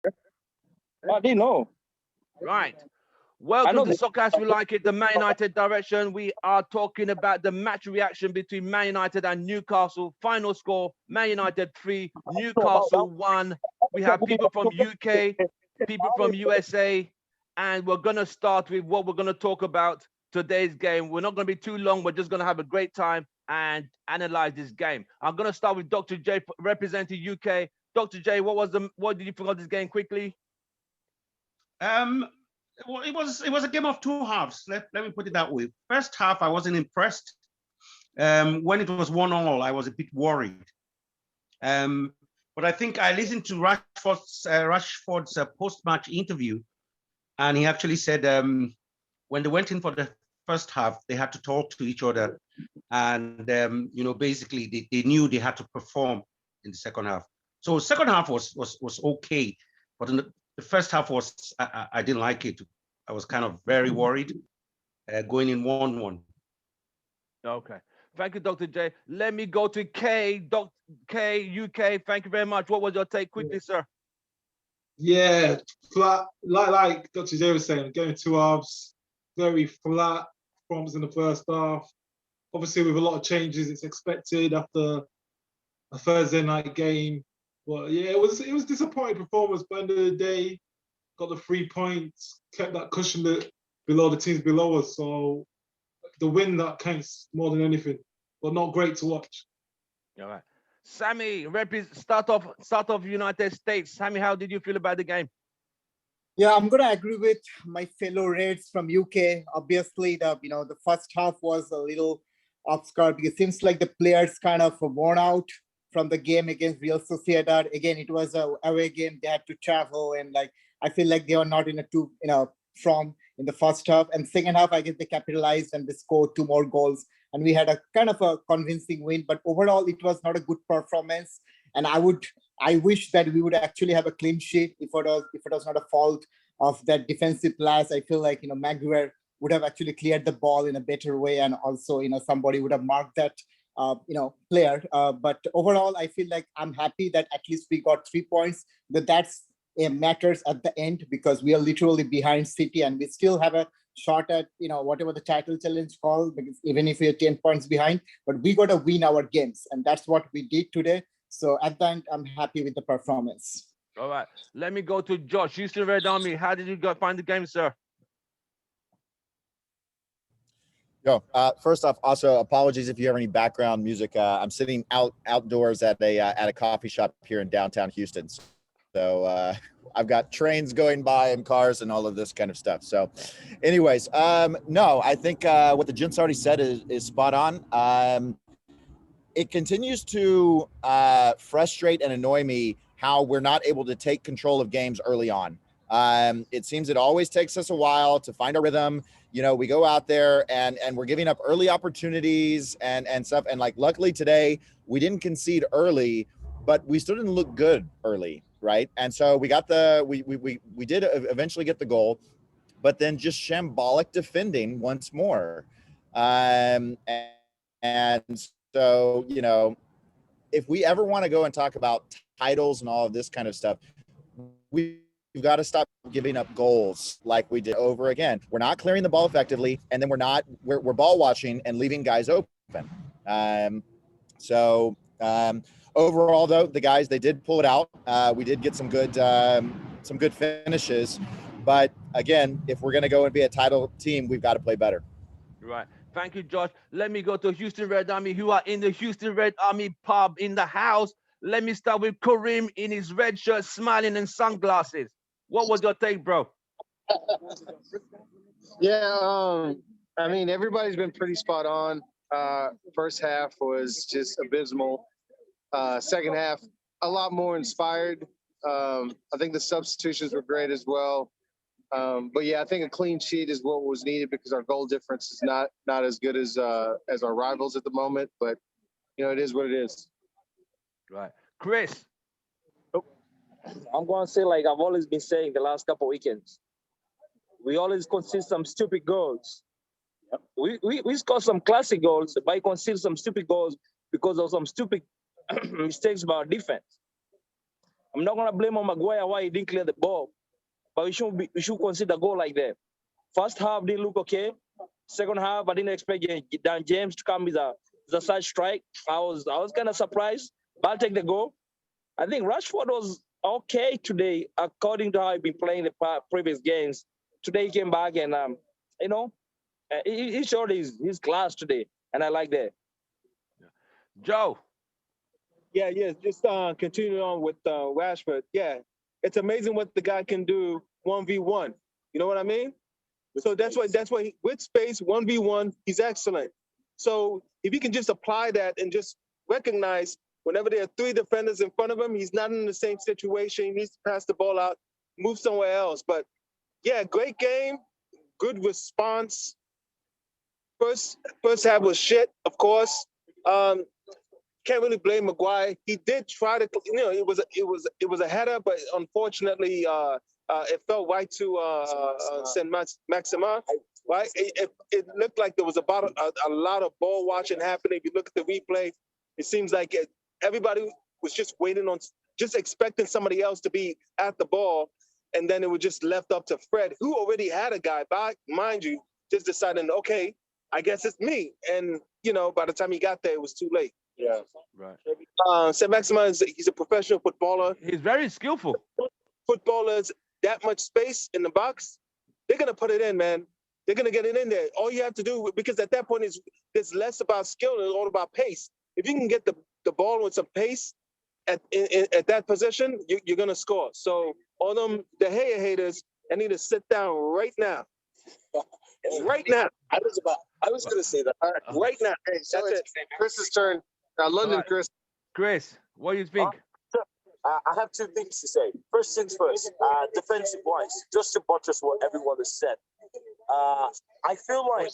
I didn't know. Right. I Welcome know to this. Soccer as We Like It, the Man United direction. We are talking about the match reaction between Man United and Newcastle. Final score, Man United 3, Know about that. Newcastle 1. We have people from UK, people from USA, and we're going to start with what we're going to talk about today's game. We're not going to be too long. We're just going to have a great time and analyze this game. I'm going to start with Dr. J representing UK. Dr. J, what did you think of this game quickly? Um, well, it was a game of two halves. Let me put it that way. First half, I wasn't impressed. When it was 1-1, I was a bit worried. But I think I listened to Rashford's post-match interview, and he actually said when they went in for the first half, they had to talk to each other, and basically they knew they had to perform in the second half. So second half was okay, but in the first half I didn't like it. I was kind of very worried going in 1-1. Okay. Thank you, Dr. J. Let me go to K. Dr. K, UK. Thank you very much. What was your take quickly, sir? Yeah, flat, like Dr. J was saying, going two halves, very flat performance in the first half. Obviously, with a lot of changes, it's expected after a Thursday night game. But yeah, it was disappointing performance. But at the end of the day, got the 3 points, kept that cushion below the teams below us. So the win that counts more than anything. But not great to watch. All right. Sammy, start off United States. Sammy, how did you feel about the game? Yeah, I'm gonna agree with my fellow Reds from UK. Obviously, the first half was a little obscure because it seems like the players kind of worn out from the game against Real Sociedad. Again, it was a away game; they had to travel, and like I feel like they were not in a from in the first half. And second half, I guess they capitalized and they scored two more goals, and we had a kind of a convincing win. But overall, it was not a good performance, and I wish that we would actually have a clean sheet if it was not a fault of that defensive class. I feel like Maguire would have actually cleared the ball in a better way, and also somebody would have marked that player. But overall, I feel like I'm happy that at least we got 3 points. That's matters at the end because we are literally behind City, and we still have a shot at whatever the title challenge called. Because even if we are 10 points behind, but we got to win our games, and that's what we did today. So at the end, I'm happy with the performance. All right. Let me go to Josh. Houston Red Army. How did you find the game, sir? Yo, first off, also apologies if you have any background music. I'm sitting outdoors at a coffee shop here in downtown Houston. So I've got trains going by and cars and all of this kind of stuff. So anyways, no, I think what the gents already said is spot on. It continues to frustrate and annoy me how we're not able to take control of games early on. It seems it always takes us a while to find a rhythm. We go out there and we're giving up early opportunities and stuff. And like, luckily today we didn't concede early, but we still didn't look good early. Right. And so we got we did eventually get the goal, but then just shambolic defending once more. And so, if we ever want to go and talk about titles and all of this kind of stuff, we've got to stop giving up goals like we did over again. We're not clearing the ball effectively, and then we're ball watching and leaving guys open. Overall, though, the guys, they did pull it out. We did get some good finishes, but again, if we're going to go and be a title team, we've got to play better. Right. Thank you, Josh. Let me go to Houston Red Army, who are in the Houston Red Army pub in the house. Let me start with Kareem in his red shirt, smiling and sunglasses. What was your take, bro? Yeah, I mean, everybody's been pretty spot on. First half was just abysmal. Second half, a lot more inspired. I think the substitutions were great as well. But yeah, I think a clean sheet is what was needed because our goal difference is not as good as our rivals at the moment. But it is what it is. Right, Chris. I'm going to say, like I've always been saying the last couple of weekends, we always concede some stupid goals. Yep. We score some classic goals, but we concede some stupid goals because of some stupid mistakes by our defense. I'm not gonna blame on Maguire why he didn't clear the ball, but we should consider a goal like that. First half didn't look okay. Second half, I didn't expect Dan James to come with a side strike. I was kind of surprised, but I'll take the goal. I think Rashford was okay today, according to how he'd been playing the previous games. Today he came back and he showed his class today, and I like that. Joe. Yeah, just continuing on with Rashford. Yeah, it's amazing what the guy can do 1v1. You know what I mean? So that's why with space 1v1, he's excellent. So if he can just apply that and just recognize whenever there are three defenders in front of him, he's not in the same situation. He needs to pass the ball out, move somewhere else. But yeah, great game, good response. First half was shit, of course. Can't really blame Maguire. He did try to, it was a header, but unfortunately, it fell right to Saint Maximin. Right, it looked like there was about a lot of ball watching happening. If you look at the replay, it seems like everybody was just waiting on, just expecting somebody else to be at the ball, and then it was just left up to Fred, who already had a guy back, mind you, just deciding, okay, I guess it's me. And by the time he got there, it was too late. Yeah, right. Saint Maximin he's a professional footballer. He's very skillful. Footballers, that much space in the box, they're gonna put it in, man. They're gonna get it in there. All you have to do, because at that point it's less about skill and it's all about pace. If you can get the ball with some pace at that position, you're gonna score. So all them the haters, I need to sit down right now. Right now. I was gonna say that. All right. Right now. Hey, so it's Chris's turn. London, right. Chris. Chris, what do you think? I have two things to say. First things first, defensive wise, just to buttress what everyone has said. I feel like.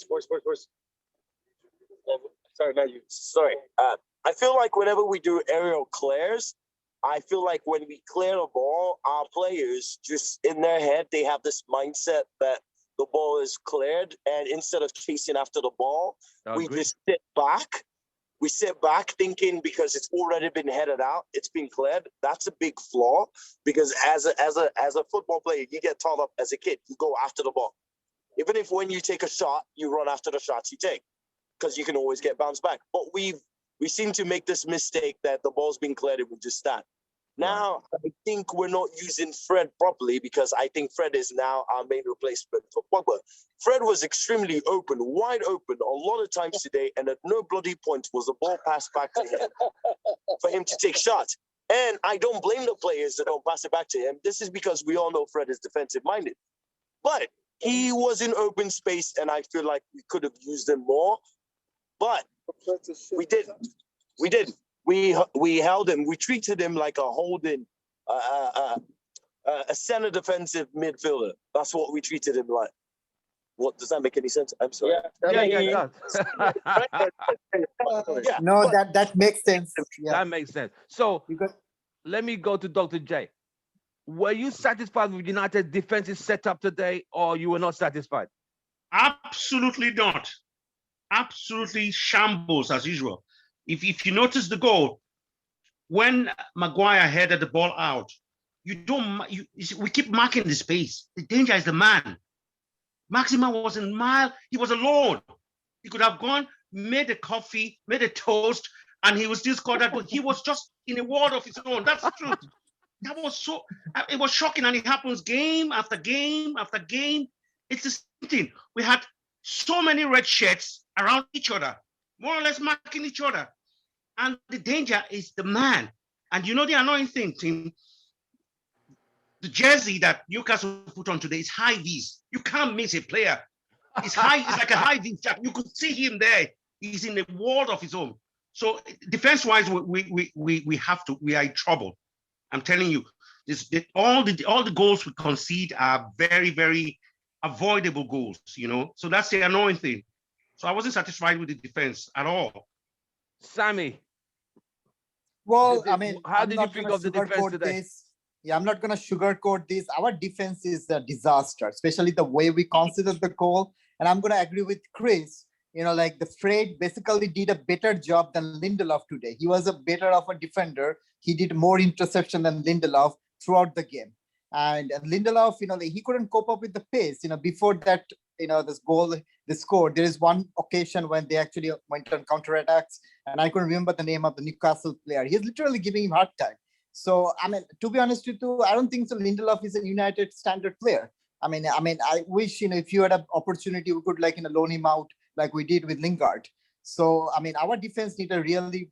Sorry, not you. Sorry. I feel like whenever we do aerial clears, I feel like when we clear a ball, our players just in their head, they have this mindset that the ball is cleared, and instead of chasing after the ball, we just sit back. We sit back thinking because it's already been headed out, it's been cleared. That's a big flaw, because as a football player, you get taught up as a kid. You go after the ball. Even if when you take a shot, you run after the shots you take, because you can always get bounced back. But we seem to make this mistake that the ball's been cleared and we just stand. Now, I think we're not using Fred properly, because I think Fred is now our main replacement for Pogba. Fred was extremely open, wide open, a lot of times today, and at no bloody point was the ball passed back to him for him to take shots. And I don't blame the players that don't pass it back to him. This is because we all know Fred is defensive-minded. But he was in open space, and I feel like we could have used him more. But we didn't. We didn't. We held him. We treated him like a holding, a center defensive midfielder. That's what we treated him like. What, does that make any sense? I'm sorry. Yeah. No, that makes sense. Yeah. That makes sense. So let me go to Dr. J. Were you satisfied with United's defensive setup today, or you were not satisfied? Absolutely not. Absolutely shambles as usual. If you notice the goal, when Maguire headed the ball out, we keep marking the space. The danger is the man. Maximin wasn't mild. He was alone. He could have gone, made a coffee, made a toast, and he was still scored that. But he was just in a world of his own. That's the truth. That was it was shocking, and it happens game after game after game. It's the same thing. We had so many red shirts around each other, more or less marking each other. And the danger is the man. And you know the annoying thing, Tim? The jersey that Newcastle put on today is high V's. You can't miss a player. It's like a high V jack. You could see him there. He's in a world of his own. So defense-wise, we are in trouble. I'm telling you, all the goals we concede are very, very avoidable goals, So that's the annoying thing. So I wasn't satisfied with the defense at all. Sammy. Well, I mean, how did you think of the defense today? Yeah, I'm not going to sugarcoat this. Our defense is a disaster, especially the way we considered the goal. And I'm going to agree with Chris. The Fred basically did a better job than Lindelof today. He was a better of a defender. he did more interception than Lindelof throughout the game. And Lindelof, he couldn't cope up with the pace. Before that, this goal they scored, there is one occasion when they actually went on counterattacks, and I couldn't remember the name of the Newcastle player. He's literally giving him hard time. So, to be honest with you, I don't think so. Lindelof is a United standard player. I wish, if you had an opportunity, we could loan him out like we did with Lingard. So, our defense need a really,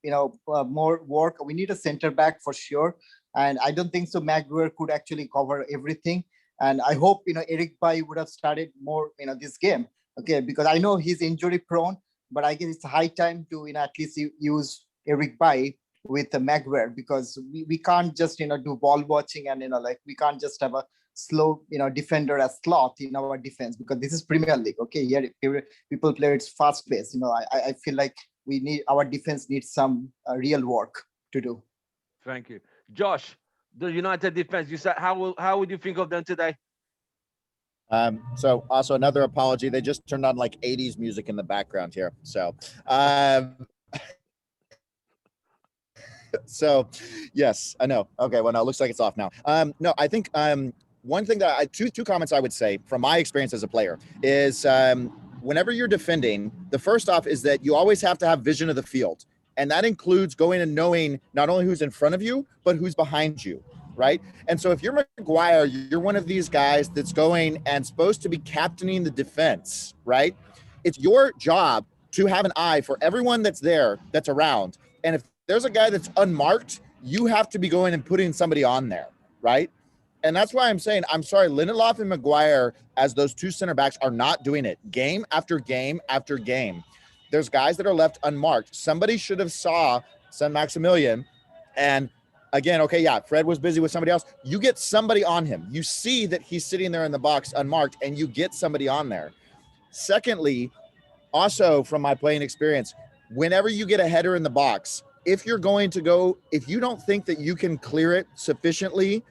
more work. We need a center back for sure. And I don't think so Maguire could actually cover everything. And I hope, Eric Bailly would have started more, this game. Okay, because I know he's injury prone, but I guess it's high time to, at least use Eric Bailly with the Maguire, because we can't just, do ball watching and, we can't just have a slow, defender as Sloth in our defense, because this is Premier League. Okay, here people play it's fast pace. I feel like our defense needs some real work to do. Thank you. Josh, the United defense, you said, how would you think of them today? So also another apology. They just turned on 80s music in the background here. So, so yes, I know. Okay. Well, no, it looks like it's off now. No, I think, one thing that two comments I would say from my experience as a player is, whenever you're defending, the first off is that you always have to have vision of the field. And that includes going and knowing not only who's in front of you, but who's behind you, right? And so if you're Maguire, you're one of these guys that's going and supposed to be captaining the defense, right? It's your job to have an eye for everyone that's there, that's around. And if there's a guy that's unmarked, you have to be going and putting somebody on there, right? And that's why I'm saying, I'm sorry, Lindelof and Maguire, as those two center backs, are not doing it game after game after game. There's guys that are left unmarked. Somebody should have saw Saint-Maximin, and again, okay, yeah, Fred was busy with somebody else. You get somebody on him. You see that he's sitting there in the box unmarked, and you get somebody on there. Secondly, also from my playing experience, whenever you get a header in the box, if you don't think that you can clear it sufficiently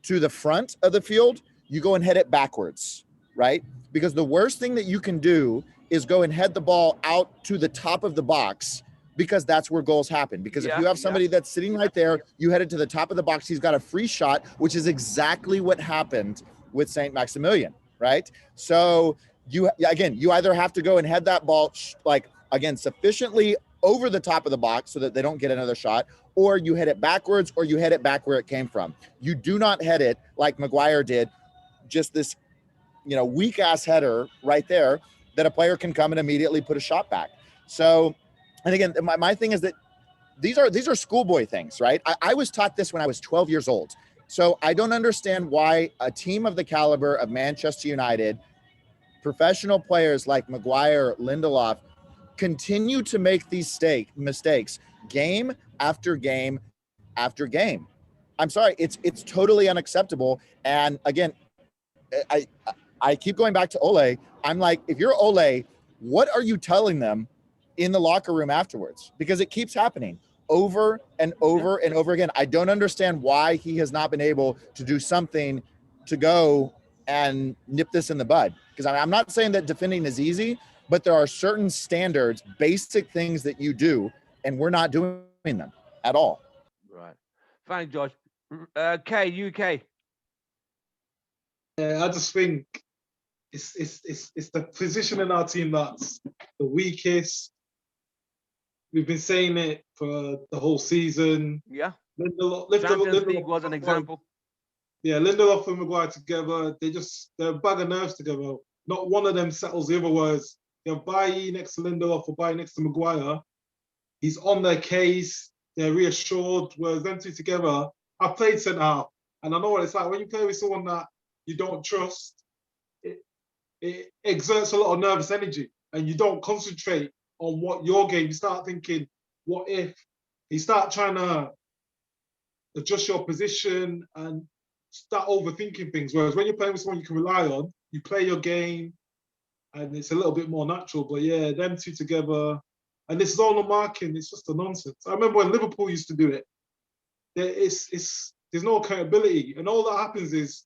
to the front of the field, you go and head it backwards, right? Because the worst thing that you can do is go and head the ball out to the top of the box, because that's where goals happen. Because if you have somebody that's sitting right there, you head it to the top of the box, he's got a free shot, which is exactly what happened with Saint-Maximin, right? So you either have to go and head that ball, sufficiently over the top of the box so that they don't get another shot, or you head it backwards, or you head it back where it came from. You do not head it like Maguire did, just this, weak ass header right there that a player can come and immediately put a shot back. So, and again, my thing is that these are schoolboy things, right? I was taught this when I was 12 years old. So I don't understand why a team of the caliber of Manchester United, professional players like Maguire, Lindelof, continue to make these mistakes game after game after game. I'm sorry, it's totally unacceptable. And again, I keep going back to Ole. I'm like, if you're Ole, what are you telling them in the locker room afterwards? Because it keeps happening over and over and over again. I don't understand why he has not been able to do something to go and nip this in the bud. Because I'm not saying that defending is easy, but there are certain standards, basic things that you do, and we're not doing them at all. Right. Thanks, Josh. UK. I just think it's the position in our team that's the weakest. We've been saying it for the whole season. Yeah. Champions League was an example. Yeah, Lindelof and Maguire together, they're a bag of nerves together. Not one of them settles the other. Words. You have Bailly next to Lindelof or Bailly next to Maguire. He's on their case. They're reassured. Whereas them two together, I've played centre half, and I know what it's like when you play with someone that you don't trust. It exerts a lot of nervous energy, and you don't concentrate on what your game. You start thinking, what if? You start trying to adjust your position and start overthinking things. Whereas when you're playing with someone you can rely on, you play your game, and it's a little bit more natural. But yeah, them two together, and this is all the marking. It's just a nonsense. I remember when Liverpool used to do it. There's no accountability, and all that happens is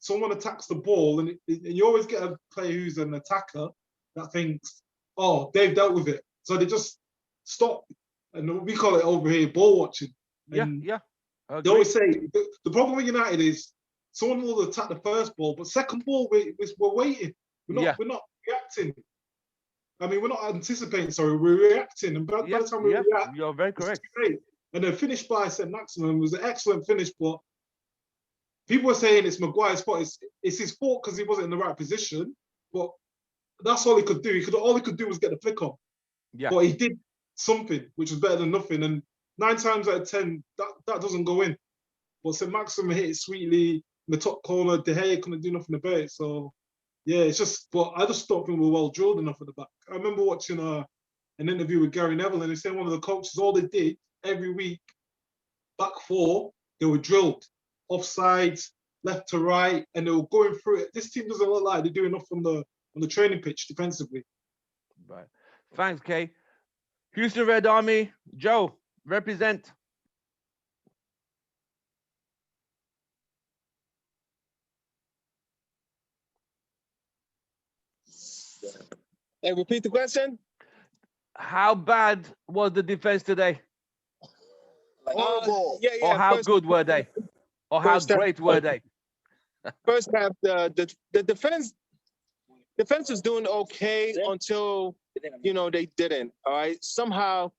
someone attacks the ball, and you always get a player who's an attacker that thinks, oh, they've dealt with it. So they just stop. And we call it over here ball watching. And yeah. They always say the problem with United is someone will attack the first ball, but second ball we're waiting. We're not reacting. I mean, we're not anticipating. Sorry, we're reacting, and by the time we react, you're very correct. And the finish by St. Maximin was an excellent finish, but people were saying it's Maguire's fault. It's his fault because he wasn't in the right position. But that's all he could do. All he could do was get the flick on. Yeah. But he did something, which was better than nothing. And 9 times out of 10, that doesn't go in. But St. Maximin hit it sweetly in the top corner. De Gea couldn't do nothing about it. So yeah, it's just. But I just don't think we're well drilled enough at the back. I remember watching an interview with Gary Neville, and he said one of the coaches, all they did every week, back four, they were drilled. Offsides, left to right, and they were going through it. This team doesn't look like they do enough on the training pitch defensively. Right. Thanks, Kay. Houston Red Army, Joe, represent. Hey, repeat the question. How bad was the defense today? Horrible. Or how good were they? Or how great were they? First half, the defense was doing okay until they didn't. All right. Somehow,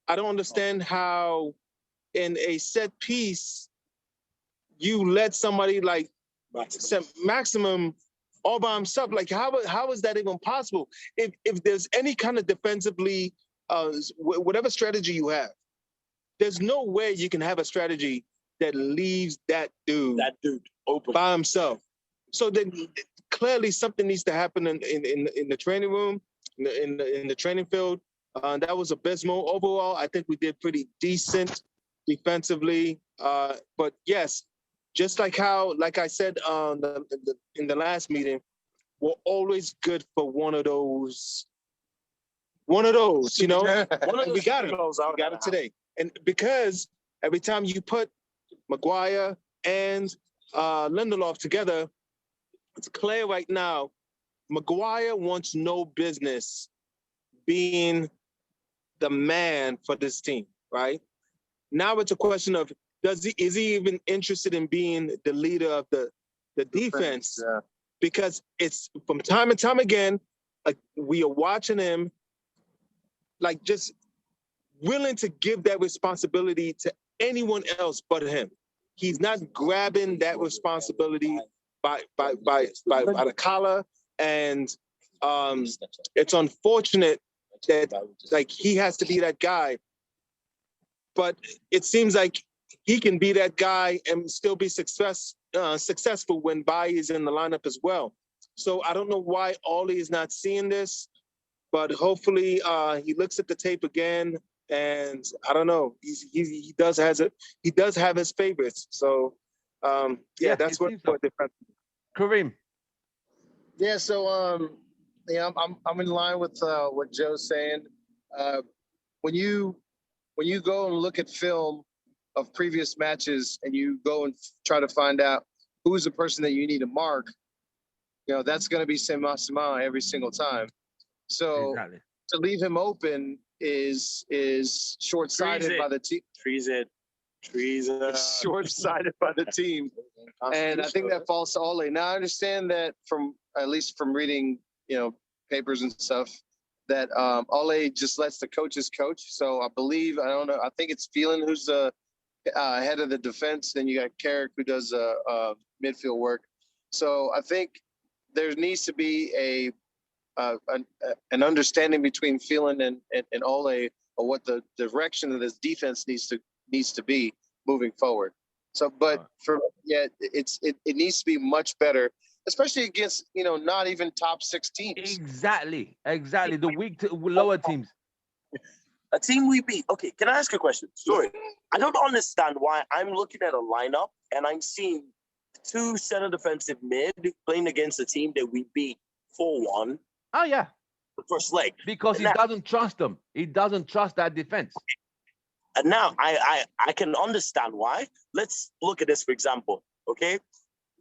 I don't understand how in a set piece you let somebody like Maximum all by himself. Like how is that even possible? If there's any kind of defensively, whatever strategy you have, there's no way you can have a strategy that leaves that dude open by himself. So then clearly something needs to happen in the training room, in the training field. That was abysmal. Overall, I think we did pretty decent defensively. But yes, just like I said in the last meeting, we're always good for one of those, we got it. We got it today. And because every time you put Maguire and Lindelof together, it's clear right now, Maguire wants no business being the man for this team, right? Now it's a question of, is he even interested in being the leader of the defense? Yeah. Because it's from time and time again, like we are watching him like just willing to give that responsibility to anyone else but him. He's not grabbing that responsibility by the collar, and it's unfortunate that like he has to be that guy. But it seems like he can be that guy and still be successful when Bailly is in the lineup as well. So I don't know why Ollie is not seeing this, but hopefully he looks at the tape again. And I don't know. He does have his favorites. So that's what defense. Kareem. Yeah. So I'm in line with what Joe's saying. When you go and look at film of previous matches and you go and try to find out who's the person that you need to mark, that's going to be St. Maximin every single time. So Exactly. to leave him open is short-sighted by the team. Treason. Short-sighted by the team, and I think that falls to Ole. Now I understand that at least from reading papers and stuff, that Ole just lets the coaches coach. So I think it's Phelan who's the head of the defense. Then you got Carrick who does midfield work. So I think there needs to be an understanding between Phelan and Ole of what the direction of this defense needs to be moving forward. So, but it needs to be much better, especially against not even top 6 teams. Exactly. The weak lower teams. A team we beat. Okay, can I ask a question? Sorry. I don't understand why I'm looking at a lineup and I'm seeing 2 center defensive mid playing against a team that we beat 4-1. Oh yeah. The first leg. Because he doesn't trust them. He doesn't trust that defense. And now I can understand why. Let's look at this, for example. Okay.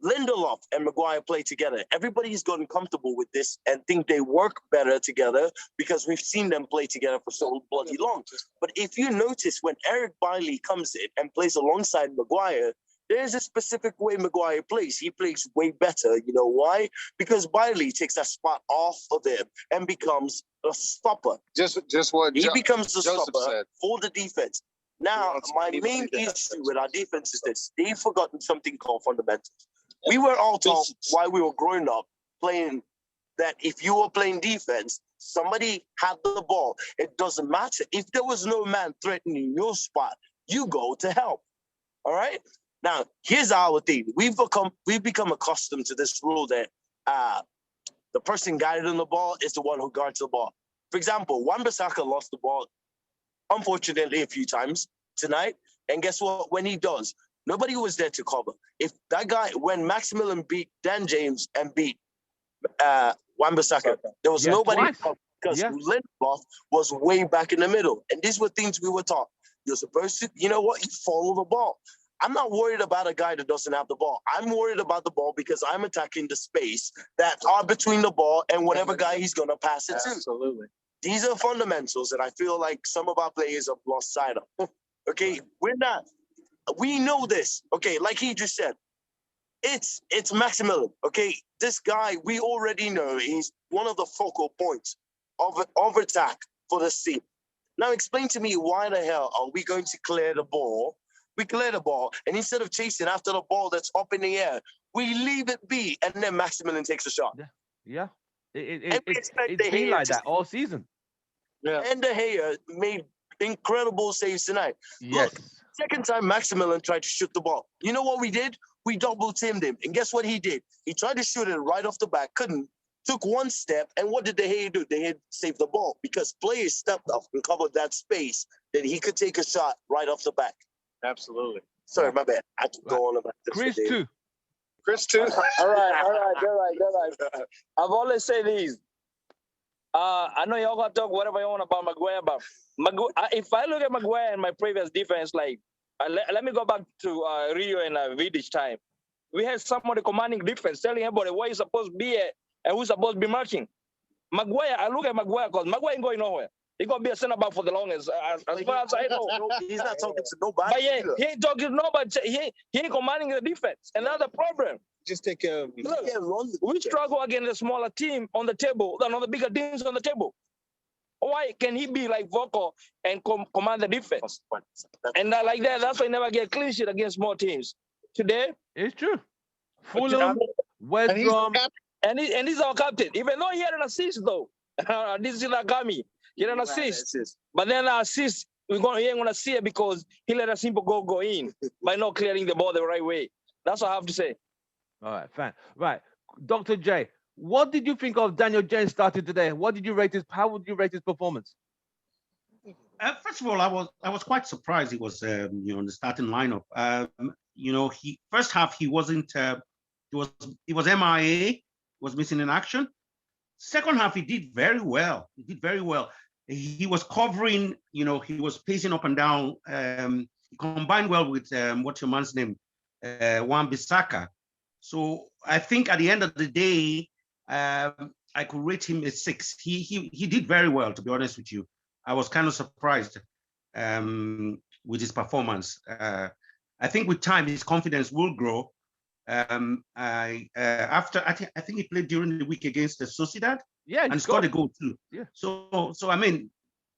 Lindelof and Maguire play together. Everybody's gotten comfortable with this and think they work better together because we've seen them play together for so bloody long. But if you notice, when Eric Bailly comes in and plays alongside Maguire, there's a specific way Maguire plays. He plays way better. You know why? Because Bailey takes that spot off of him and becomes a stopper. Just what He becomes the Joseph stopper said. for the defense. Now, my main issue with our defense is this. They've forgotten something called fundamentals. We were all taught while we were growing up playing that if you were playing defense, somebody had the ball. It doesn't matter. If there was no man threatening your spot, you go to help. All right? Now, here's our thing. We've become accustomed to this rule that the person guiding the ball is the one who guards the ball. For example, Wan-Bissaka lost the ball, unfortunately, a few times tonight. And guess what? When he does, nobody was there to cover. If that guy, when Maximilian beat Dan James and beat Wan-Bissaka, there was nobody because Lindelof was way back in the middle. And these were things we were taught. You're supposed to, you know what? You follow the ball. I'm not worried about a guy that doesn't have the ball. I'm worried about the ball because I'm attacking the space that are between the ball and whatever guy he's going to pass it to. Absolutely. These are fundamentals that I feel like some of our players have lost sight of. Okay, we know this. Okay, like he just said, it's Maximilian. Okay, this guy, we already know he's one of the focal points of attack for this team. Now explain to me why the hell are we going to clear the ball? We clear the ball, and instead of chasing after the ball that's up in the air, we leave it be, and then Maximilian takes a shot. Yeah. It's been like that all season. Yeah. And De Gea made incredible saves tonight. Yes. Look, second time Maximilian tried to shoot the ball. You know what we did? We double teamed him. And guess what he did? He tried to shoot it right off the back, couldn't. Took one step, and what did De Gea do? De Gea saved the ball because players stepped up and covered that space that he could take a shot right off the back. Absolutely. Sorry, my bad. I could go on about this. Chris too. Chris too. All right. I've always said this. I know y'all gonna talk whatever you want about Maguire, but if I look at Maguire and my previous defense, like let me go back to Rio and Vidic time. We had somebody commanding defense, telling everybody where he's supposed to be at and who's supposed to be marking. Maguire, I look at Maguire because Maguire ain't going nowhere. He's gonna be a center back for the longest, as far as I know. He's not talking to nobody. But yeah, he ain't talking to nobody. He ain't commanding the defense. Another problem. Just take care of Look, we struggle against a smaller team on the table than on the bigger teams on the table. Why can he be like vocal and command the defense? And like that, that's why he never get clean sheet against small teams. Today, it's true. Fulham, West Brom, and he's our captain. Even though he had an assist though, this is Nagami. He had an assist, but then the assist he ain't gonna see it because he let a simple goal go in by not clearing the ball the right way. That's what I have to say. All right, fine. Right, Dr. J, what did you think of Daniel James starting today? What did you rate his? How would you rate his performance? First of all, I was quite surprised he was in the starting lineup. He first half he wasn't. He was MIA, was missing in action. Second half he did very well. He was covering. He was pacing up and down. He combined well with what's your man's name, Wan-Bissaka. So I think at the end of the day, I could rate him a 6. He did very well, to be honest with you. I was kind of surprised with his performance. I think with time his confidence will grow. I think he played during the week against the Sociedad. Yeah, and scored a goal too. Yeah. So I mean,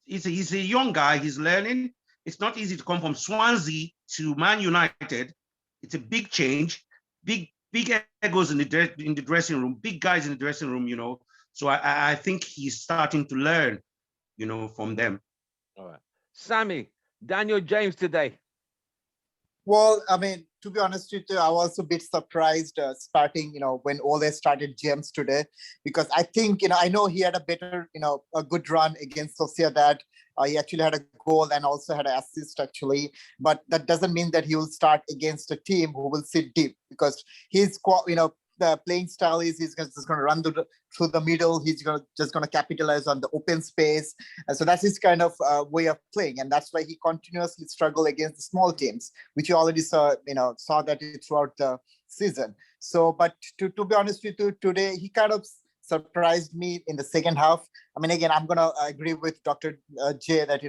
he's a young guy. He's learning. It's not easy to come from Swansea to Man United. It's a big change. Big egos in the dressing room. Big guys in the dressing room. So I think he's starting to learn. From them. All right, Sammy, Daniel James today. Well, I mean, to be honest with you, I was a bit surprised starting, when Ole started James today, because I think, I know he had a better, a good run against Sociedad. He actually had a goal and also had an assist actually, but that doesn't mean that he will start against a team who will sit deep, because he's, the playing style is he's just going to run through the middle. He's just going to capitalize on the open space. And so that's his kind of way of playing. And that's why he continuously struggled against the small teams, which you already saw that throughout the season. So, but to be honest with you, today he kind of surprised me in the second half. I mean, again, I'm gonna agree with Dr. J that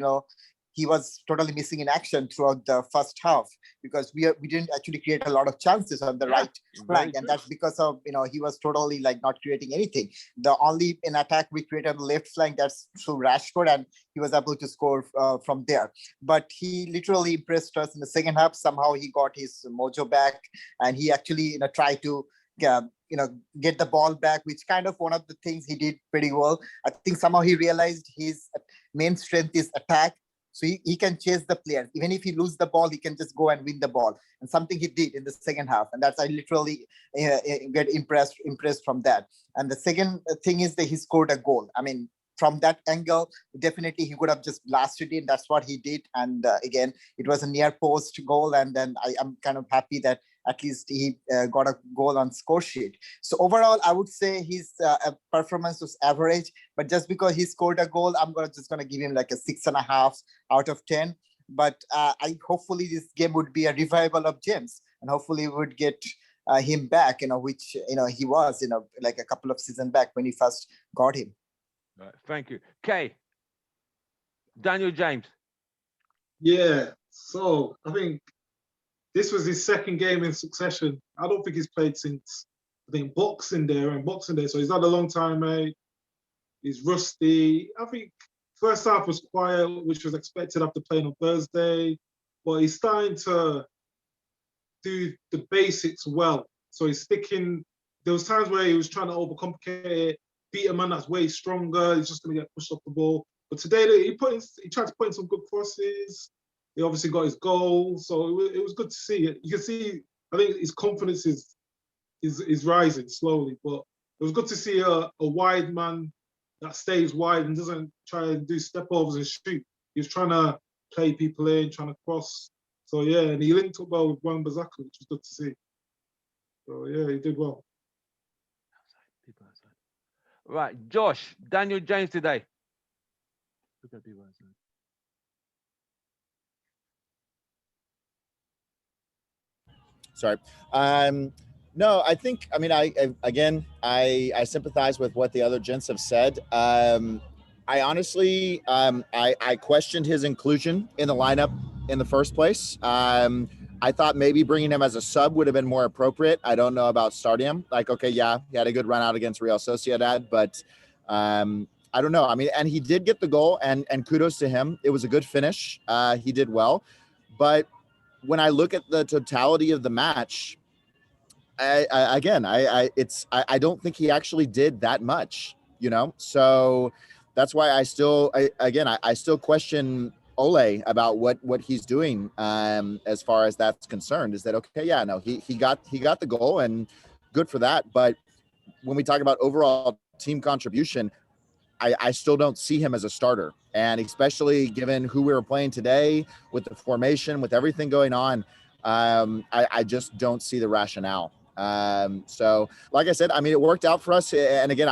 he was totally missing in action throughout the first half because we didn't actually create a lot of chances on the right flank, and that's because of he was totally like not creating anything. The only in attack we created on the left flank, that's through Rashford, and he was able to score from there. But he literally impressed us in the second half. Somehow he got his mojo back, and he actually tried to get the ball back, which kind of one of the things he did pretty well. I think somehow he realized his main strength is attack. So he can chase the players. Even if he loses the ball, he can just go and win the ball. And something he did in the second half. And that's I literally get impressed from that. And the second thing is that he scored a goal. I mean, from that angle, definitely he could have just blasted in. That's what he did. And again, it was a near post goal. And then I'm kind of happy that at least he got a goal on score sheet. So overall, I would say his performance was average, but just because he scored a goal, I'm just gonna give him like a 6.5 out of 10. But I hopefully this game would be a revival of James, and hopefully we would get him back, which he was, like a couple of seasons back when he first got him. Right, thank you. Kay, Daniel James. Yeah, so I think this was his second game in succession. I don't think he's played since, I think, Boxing Day. So he's had a long time, mate. He's rusty. I think first half was quiet, which was expected after playing on Thursday. But he's starting to do the basics well. So he's sticking. There was times where he was trying to overcomplicate it, beat a man that's way stronger. He's just going to get pushed off the ball. But today he tried to put in some good crosses. He obviously got his goal, so it was good to see it. You can see, I think his confidence is rising slowly, but it was good to see a wide man that stays wide and doesn't try to do step overs and shoot. He was trying to play people in, trying to cross. So yeah, and he linked up well with Wan-Bissaka, which was good to see. So yeah, he did well. People outside. Right, Josh, Daniel James today. Look at people outside. Sorry. No, I think, I mean, I sympathize with what the other gents have said. I honestly, I questioned his inclusion in the lineup in the first place. I thought maybe bringing him as a sub would have been more appropriate. I don't know about starting him. Like, okay, yeah, he had a good run out against Real Sociedad, but I don't know. I mean, and he did get the goal, and kudos to him. It was a good finish. He did well. But when I look at the totality of the match, I don't think he actually did that much, So that's why I still question Ole about what he's doing as far as that's concerned. Is that okay? Yeah, no, he got the goal, and good for that. But when we talk about overall team contribution, I still don't see him as a starter, and especially given who we were playing today with the formation, with everything going on, I just don't see the rationale. So like I said, I mean, it worked out for us. And again,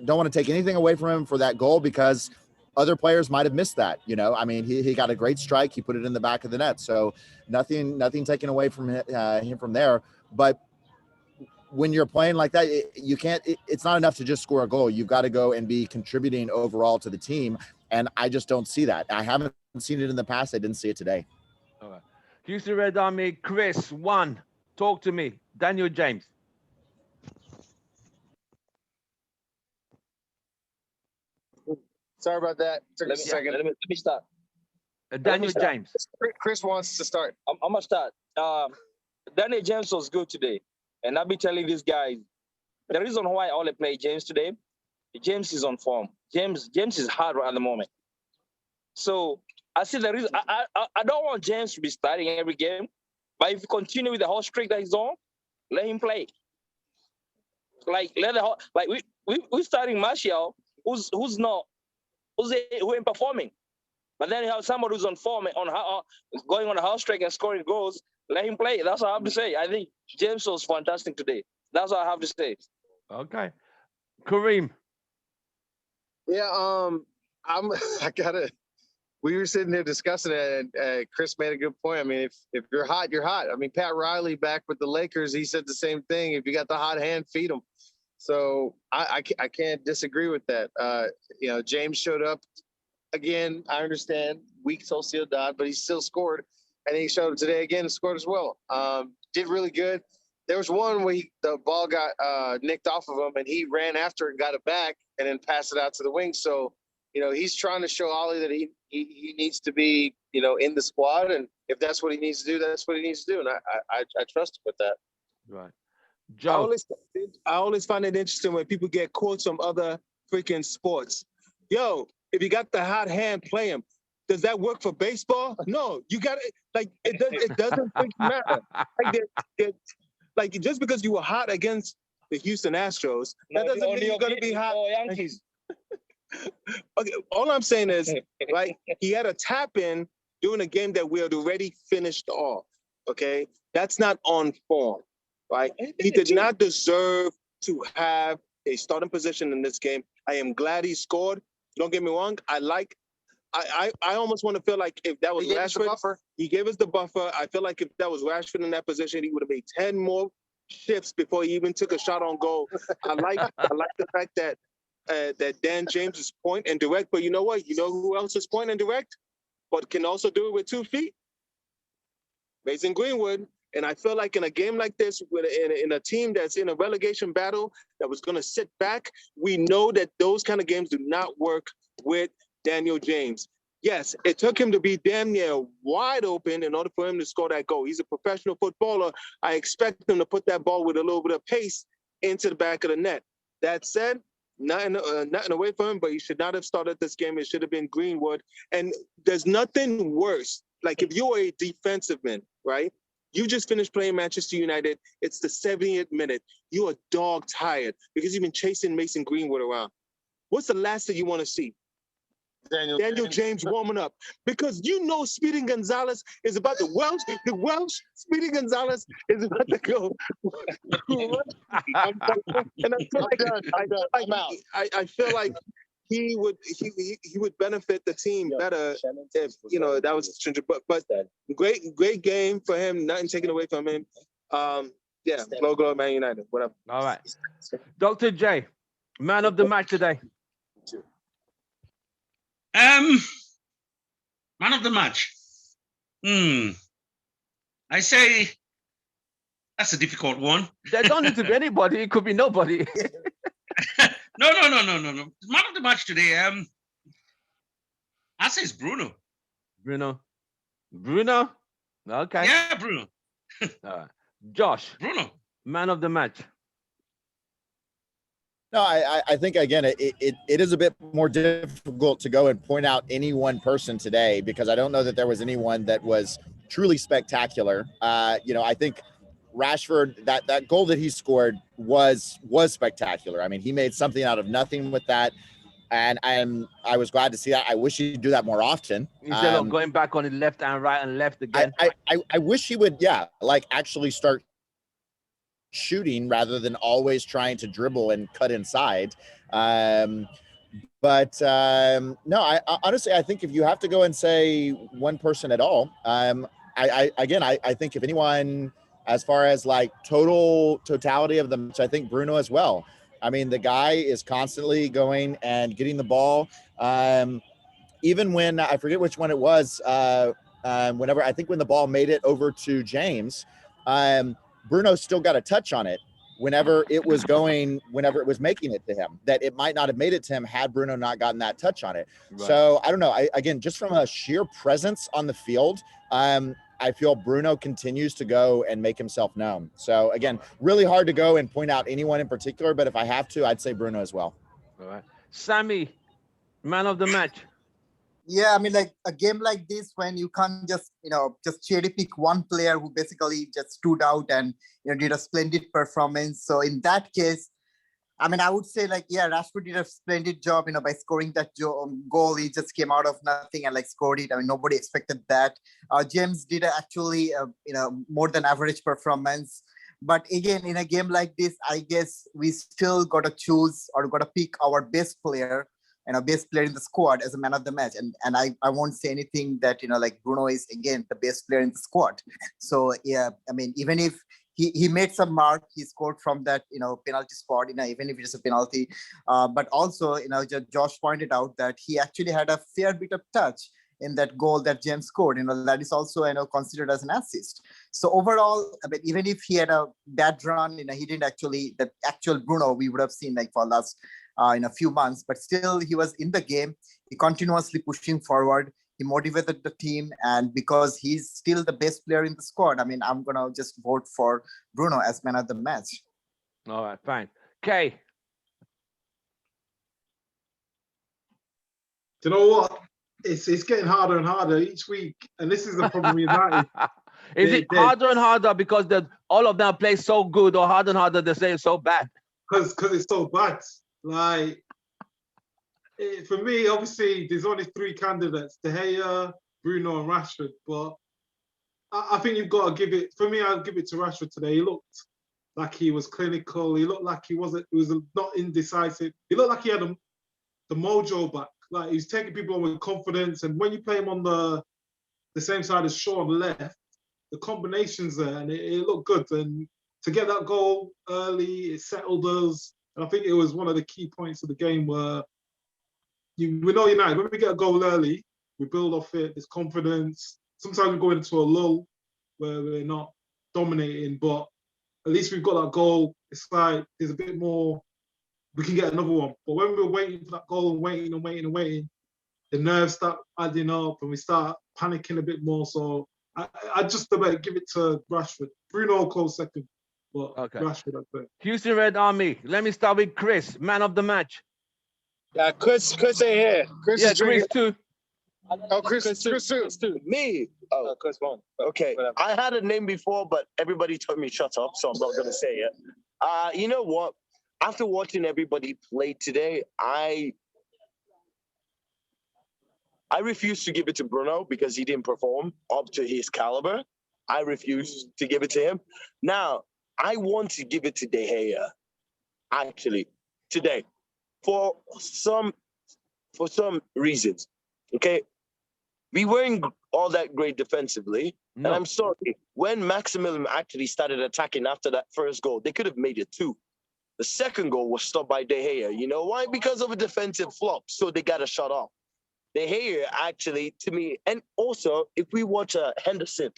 don't want to take anything away from him for that goal, because other players might have missed that. I mean, he got a great strike. He put it in the back of the net. So nothing taken away from him from there. But when you're playing like that, it's not enough to just score a goal. You've got to go and be contributing overall to the team. And I just don't see that. I haven't seen it in the past. I didn't see it today. All right. Houston Red Army, Chris, talk to me. Daniel James. Sorry about that. Took a second. Let me start. Daniel James. Chris wants to start. I'm gonna start. Daniel James was good today, and I'll be telling these guys the reason why I only play James today. James is on form. James is hard at the moment. So I see the reason. I don't want James to be starting every game, but if you continue with the whole streak that he's on, let him play. Like we starting Martial, who ain't performing. But then you have somebody who's on form, going on a house streak and scoring goals. Let him play. That's all I have to say. I think James was fantastic today. That's all I have to say. Okay, Kareem. Yeah, we were sitting there discussing it, and Chris made a good point. I mean, if you're hot, you're hot. I mean, Pat Riley back with the Lakers, he said the same thing. If you got the hot hand, feed them. So I can't disagree with that. You know, James showed up again. I understand weak Sociedad, but he still scored, and he showed up today again and scored as well. Did really good. There was one where the ball got nicked off of him, and he ran after it, got it back, and then passed it out to the wing. So, you know, he's trying to show Ollie that he needs to be, you know, in the squad, and if that's what he needs to do, that's what he needs to do, and I trust him with that. Right. I Joe. always find it interesting when people get quotes from other freaking sports. Yo, if you got the hot hand, play him. Does that work for baseball? No, you got it. Like it doesn't freaking matter. Like just because you were hot against the Houston Astros, that doesn't mean you're gonna be hot. Yankees. Okay, all I'm saying is, right? He had a tap in during a game that we had already finished off. Okay, that's not on form, right? He did not deserve to have a starting position in this game. I am glad he scored. Don't get me wrong. I almost want to feel like if that was Rashford, he gave us the buffer. I feel like if that was Rashford in that position, he would have made 10 more shifts before he even took a shot on goal. I like the fact that that Dan James is point and direct, but you know what? You know who else is point and direct, but can also do it with 2 feet? Mason Greenwood. And I feel like in a game like this, in a team that's in a relegation battle that was going to sit back, we know that those kind of games do not work with Daniel James. Yes, it took him to be damn near wide open in order for him to score that goal. He's a professional footballer. I expect him to put that ball with a little bit of pace into the back of the net. That said, nothing away from him, but he should not have started this game. It should have been Greenwood. And there's nothing worse. Like if you're a defensive man, right? You just finished playing Manchester United. It's the 70th minute. You are dog tired because you've been chasing Mason Greenwood around. What's the last thing you want to see? Daniel James warming up, because you know Speedy Gonzalez is about to Welsh. The Welsh Speedy Gonzalez is about to go. And I feel like he would benefit the team better if that was but great game for him. Nothing taken away from him. Yeah, glow Man United. Whatever. All right, Dr. J, man of the match today. Man of the match. I say that's a difficult one. There don't need to be anybody. It could be nobody. No. Man of the match today. I say it's Bruno. Bruno. Okay. Yeah, Bruno. All right. Josh. Bruno. Man of the match. No, I think, again, it is a bit more difficult to go and point out any one person today, because I don't know that there was anyone that was truly spectacular. I think Rashford, that goal that he scored was spectacular. I mean, he made something out of nothing with that. And I was glad to see that. I wish he'd do that more often. Instead of going back on the left and right and left again. I wish he would, actually start shooting rather than always trying to dribble and cut inside. No, I honestly, I think if you have to go and say one person at all, I think if anyone, as far as like totality of the match, I think Bruno as well. I mean, the guy is constantly going and getting the ball. Even when, I forget which one it was, when the ball made it over to James, Bruno still got a touch on it whenever it was making it to him, that it might not have made it to him had Bruno not gotten that touch on it. Right. So I don't know. Again, just from a sheer presence on the field, I feel Bruno continues to go and make himself known. So again, really hard to go and point out anyone in particular, but if I have to, I'd say Bruno as well. All right. Sammy, man of the match. Yeah, I mean, like a game like this, when you can't just cherry pick one player who basically just stood out and did a splendid performance. So in that case, I mean, I would say Rashford did a splendid job, by scoring that goal. He just came out of nothing and scored it. I mean, nobody expected that. James did actually more than average performance. But again, in a game like this, I guess we still got to choose or got to pick our best player. best player in the squad as a man of the match. And I won't say anything that, like Bruno is again the best player in the squad. So yeah, I mean, even if he made some mark, he scored from that, penalty spot, even if it's a penalty. But also, Josh pointed out that he actually had a fair bit of touch in that goal that James scored. That is also, considered as an assist. So overall, I mean, even if he had a bad run, he didn't actually, the actual Bruno we would have seen like for last in a few months, but still he was in the game. He continuously pushing forward. He motivated the team, and because he's still the best player in the squad, I mean, I'm gonna just vote for Bruno as man of the match. All right, fine. Kay. Do you know what? It's getting harder and harder each week, and this is the problem with United. Is it harder and harder because all of them play so good, or harder and harder they say it's so bad? Because it's so bad. Like, for me, obviously, there's only 3 candidates: De Gea, Bruno, and Rashford. But I think you've got to give it. For me, I'll give it to Rashford today. He looked like he was clinical. He looked like he was not indecisive. He looked like he had the mojo back. Like, he's taking people on with confidence. And when you play him on the same side as Shaw on the left, the combinations there, and it looked good. And to get that goal early, it settled us. And I think it was one of the key points of the game where we know United, when we get a goal early, we build off it, there's confidence. Sometimes we go into a lull where we're not dominating, but at least we've got that goal. It's like there's a bit more, we can get another one. But when we're waiting for that goal and waiting, the nerves start adding up and we start panicking a bit more. So I just about give it to Rashford. Bruno close second, but okay. Rashford, I think. Houston Red Army. Let me start with Chris, man of the match. Yeah, Chris ain't here. Chris too. Oh, Chris too. Me. Oh, Chris won. Okay. Whatever. I had a name before, but everybody told me shut up, so I'm not gonna say it. You know what? After watching everybody play today, I refuse to give it to Bruno because he didn't perform up to his caliber. I refuse to give it to him. Now, I want to give it to De Gea, actually, today. For some reasons, okay? We weren't all that great defensively. No. And I'm sorry, when Maximilian actually started attacking after that first goal, they could have made it 2. The second goal was stopped by De Gea. You know why? Because of a defensive flop, so they got to shut off. De Gea actually, to me, and also, if we watch Henderson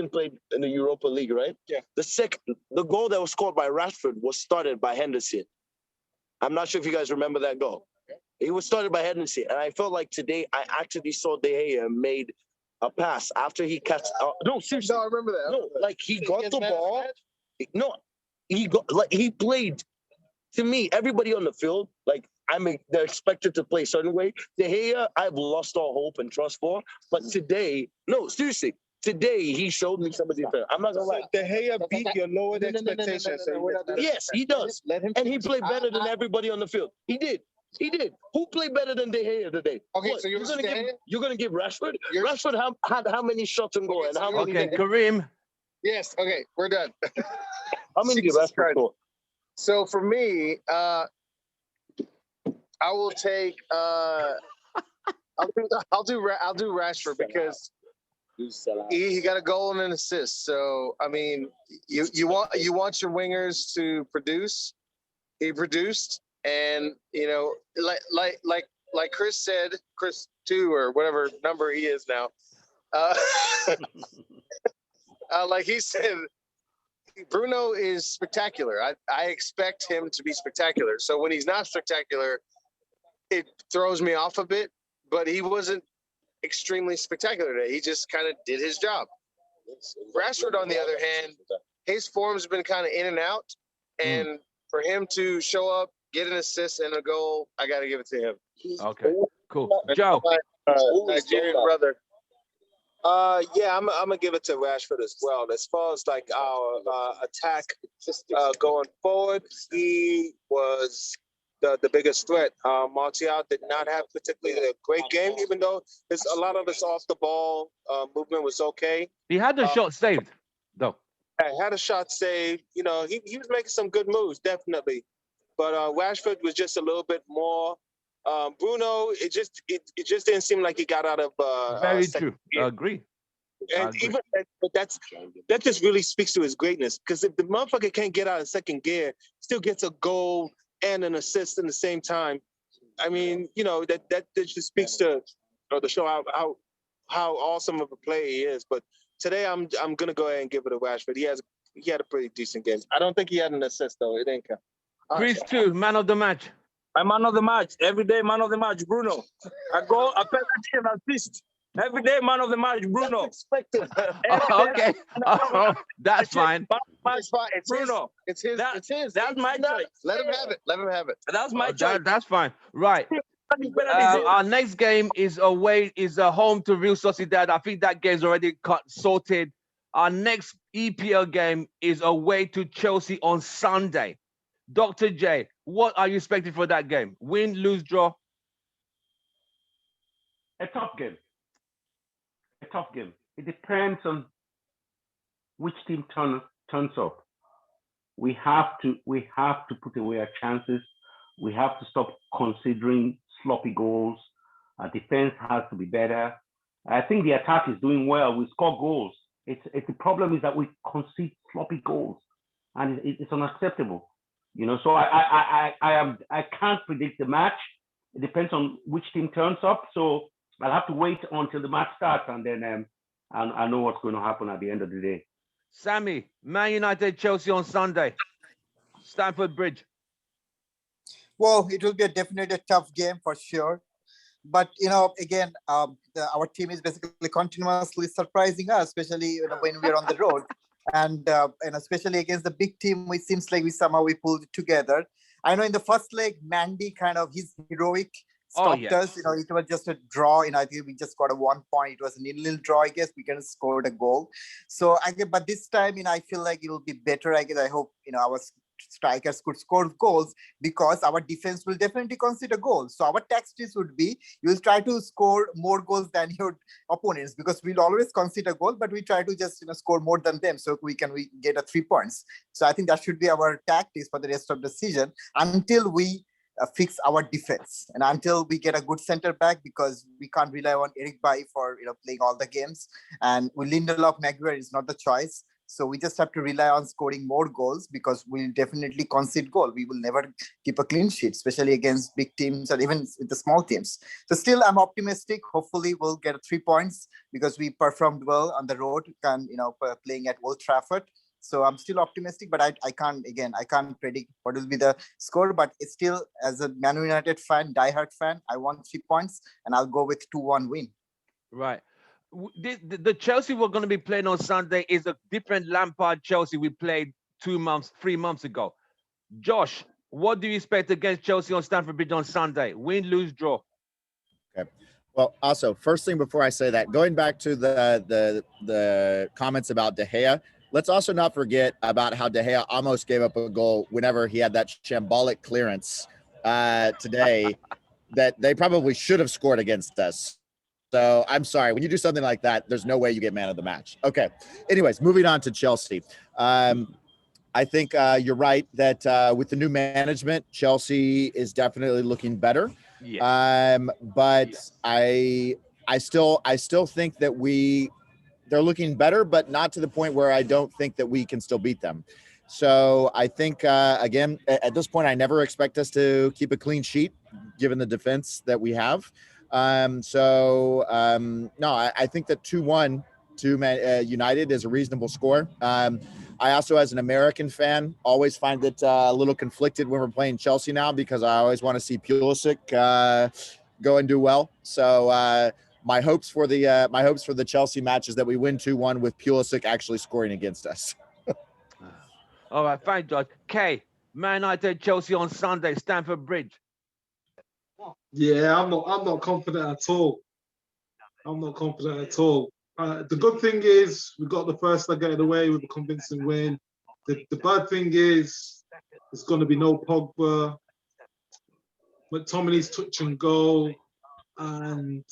played in the Europa League, right? Yeah. The goal that was scored by Rashford was started by Henderson. I'm not sure if you guys remember that goal. It was started by Henderson, and I felt like today I actually saw De Gea made a pass after he catch. No, seriously. No, I remember that. No, like he got the ball. No, he played. To me, everybody on the field, like they're expected to play a certain way. De Gea, I've lost all hope and trust for. But today, no, seriously. Today, he showed me somebody different. I'm not gonna lie. De Gea beat your lowered expectations. Yes, he does. And he played better than everybody on the field. He did. Who played better than De Gea today? Okay, what, so you're gonna give Rashford? Rashford had how many shots on goal and how many? Okay, Kareem. Yes. Okay, we're done. How many did Rashford score? So for me, I will take. I'll do Rashford because he got a goal and an assist. So I mean, you want your wingers to produce. He produced, and like Chris said, Chris 2 or whatever number he is now. Like he said, Bruno is spectacular. I expect him to be spectacular. So when he's not spectacular, it throws me off a bit. But he wasn't extremely spectacular today. He just kind of did his job. Rashford, on the other hand, his form's been kind of in and out. And for him to show up, get an assist and a goal, I got to give it to him. Okay, cool. Joe. Nigerian brother. Yeah, I'm gonna give it to Rashford as well. As far as like our attack going forward, he was the biggest threat. Martial did not have particularly a great game, even though a lot of his off the ball movement was okay. He had the shot saved, though. Had a shot saved. You know, he was making some good moves, definitely. But Rashford was just a little bit more Bruno, it just didn't seem like he got out of Very second true. gear. I agree. And even but that just really speaks to his greatness. Because if the motherfucker can't get out of second gear, still gets a goal and an assist in the same time, I mean, you know, that just speaks to the show how awesome of a player he is. But today I'm gonna go ahead and give it to Rashford. He had a pretty decent game. I don't think he had an assist though. It didn't count. Chris too, man of the match. My man of the match, everyday man of the match, Bruno. A goal, a penalty, and assist. Everyday man of the match, Bruno. Okay, that's fine. It's fine. It's Bruno. It's his. It's his. That's my choice. Let him have it. Let him have it. That's my choice. That's fine. Right. Our next game is home to Real Sociedad. I think that game's already sorted. Our next EPL game is away to Chelsea on Sunday. Dr. J, what are you expecting for that game? Win, lose, draw? A tough game. A tough game. It depends on which team turns up. We have to put away our chances. We have to stop considering sloppy goals. Our defense has to be better. I think the attack is doing well. We score goals. It's the problem is that we concede sloppy goals, and it's unacceptable. You know, so I can't predict the match. It depends on which team turns up. So I'll have to wait until the match starts, and then I know what's going to happen at the end of the day. Sammy, Man United, Chelsea on Sunday, Stamford Bridge. Well, it will be definitely a tough game for sure. But, you know, again, our team is basically continuously surprising us, especially when we're on the road. And especially against the big team, it seems like we pulled it together. I know in the first leg, Mandy his heroic stopped us. You know, it was just a draw. You know, I think we just got a 1 point. It was a nil draw. I guess we can score a goal. So but this time, you know, I feel like it will be better. I guess I hope our strikers could score goals, because our defense will definitely concede goals. So our tactics would be, you will try to score more goals than your opponents, because we'll always concede a goal, but we try to just score more than them, so we get a 3 points. So I think that should be our tactics for the rest of the season, until we fix our defense and until we get a good center back, because we can't rely on Eric Bailly for playing all the games, and with Lindelof, Maguire is not the choice. So we just have to rely on scoring more goals, because we'll definitely concede goal. We will never keep a clean sheet, especially against big teams or even with the small teams. So still, I'm optimistic. Hopefully, we'll get 3 points, because we performed well on the road, playing at Old Trafford. So I'm still optimistic, but I can't predict what will be the score. But it's still, as a Man United fan, diehard fan, I want 3 points, and I'll go with 2-1 win. Right. The Chelsea we're going to be playing on Sunday is a different Lampard Chelsea we played 3 months ago. Josh, what do you expect against Chelsea on Stamford Bridge on Sunday? Win, lose, draw? Okay. Well, also, first thing before I say that, going back to the comments about De Gea, let's also not forget about how De Gea almost gave up a goal whenever he had that shambolic clearance today that they probably should have scored against us. So I'm sorry, when you do something like that, there's no way you get man of the match. Okay. Anyways, moving on to Chelsea. I think you're right that with the new management, Chelsea is definitely looking better. Yeah. But I still think that they're looking better, but not to the point where I don't think that we can still beat them. So I think, again, at this point, I never expect us to keep a clean sheet, given the defense that we have. No, I think that 2-1 to United is a reasonable score. I also, as an American fan, always find it a little conflicted when we're playing Chelsea now, because I always want to see Pulisic go and do well. So my hopes for the Chelsea match is that we win 2-1 with Pulisic actually scoring against us. All right, fine, George. Kay, Man United, Chelsea on Sunday, Stamford Bridge. Yeah, I'm not confident at all. I'm not confident at all. The good thing is we got the first leg out of the way with a convincing win. The bad thing is there's going to be no Pogba. McTominay's touch and goal, and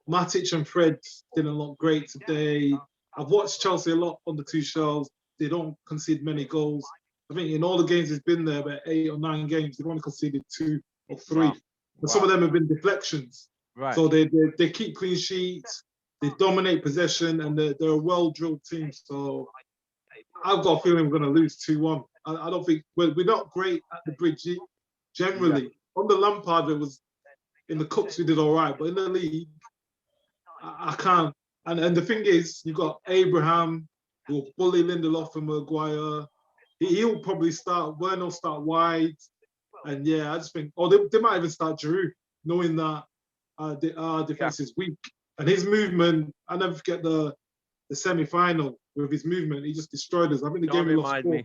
Matic and Fred didn't look great today. I've watched Chelsea a lot on the two shows. They don't concede many goals. I think in all the games he's been there, about 8 or 9 games, they've only conceded 2 or 3. and some of them have been deflections. Right. So they keep clean sheets, they dominate possession, and they're a well-drilled team. So I've got a feeling we're going to lose 2-1. I don't think we're not great at the bridge generally. Yeah. On the Lampard, it was in the cups we did all right, but in the league, I can't. And the thing is, you got Abraham, who'll bully Lindelof and Maguire. He'll probably start. Werner will start wide, and yeah, I just think. Oh, they might even start Giroud, knowing that our defense is weak, and his movement. I never forget the semi-final with his movement. He just destroyed us. I think the game we lost 4.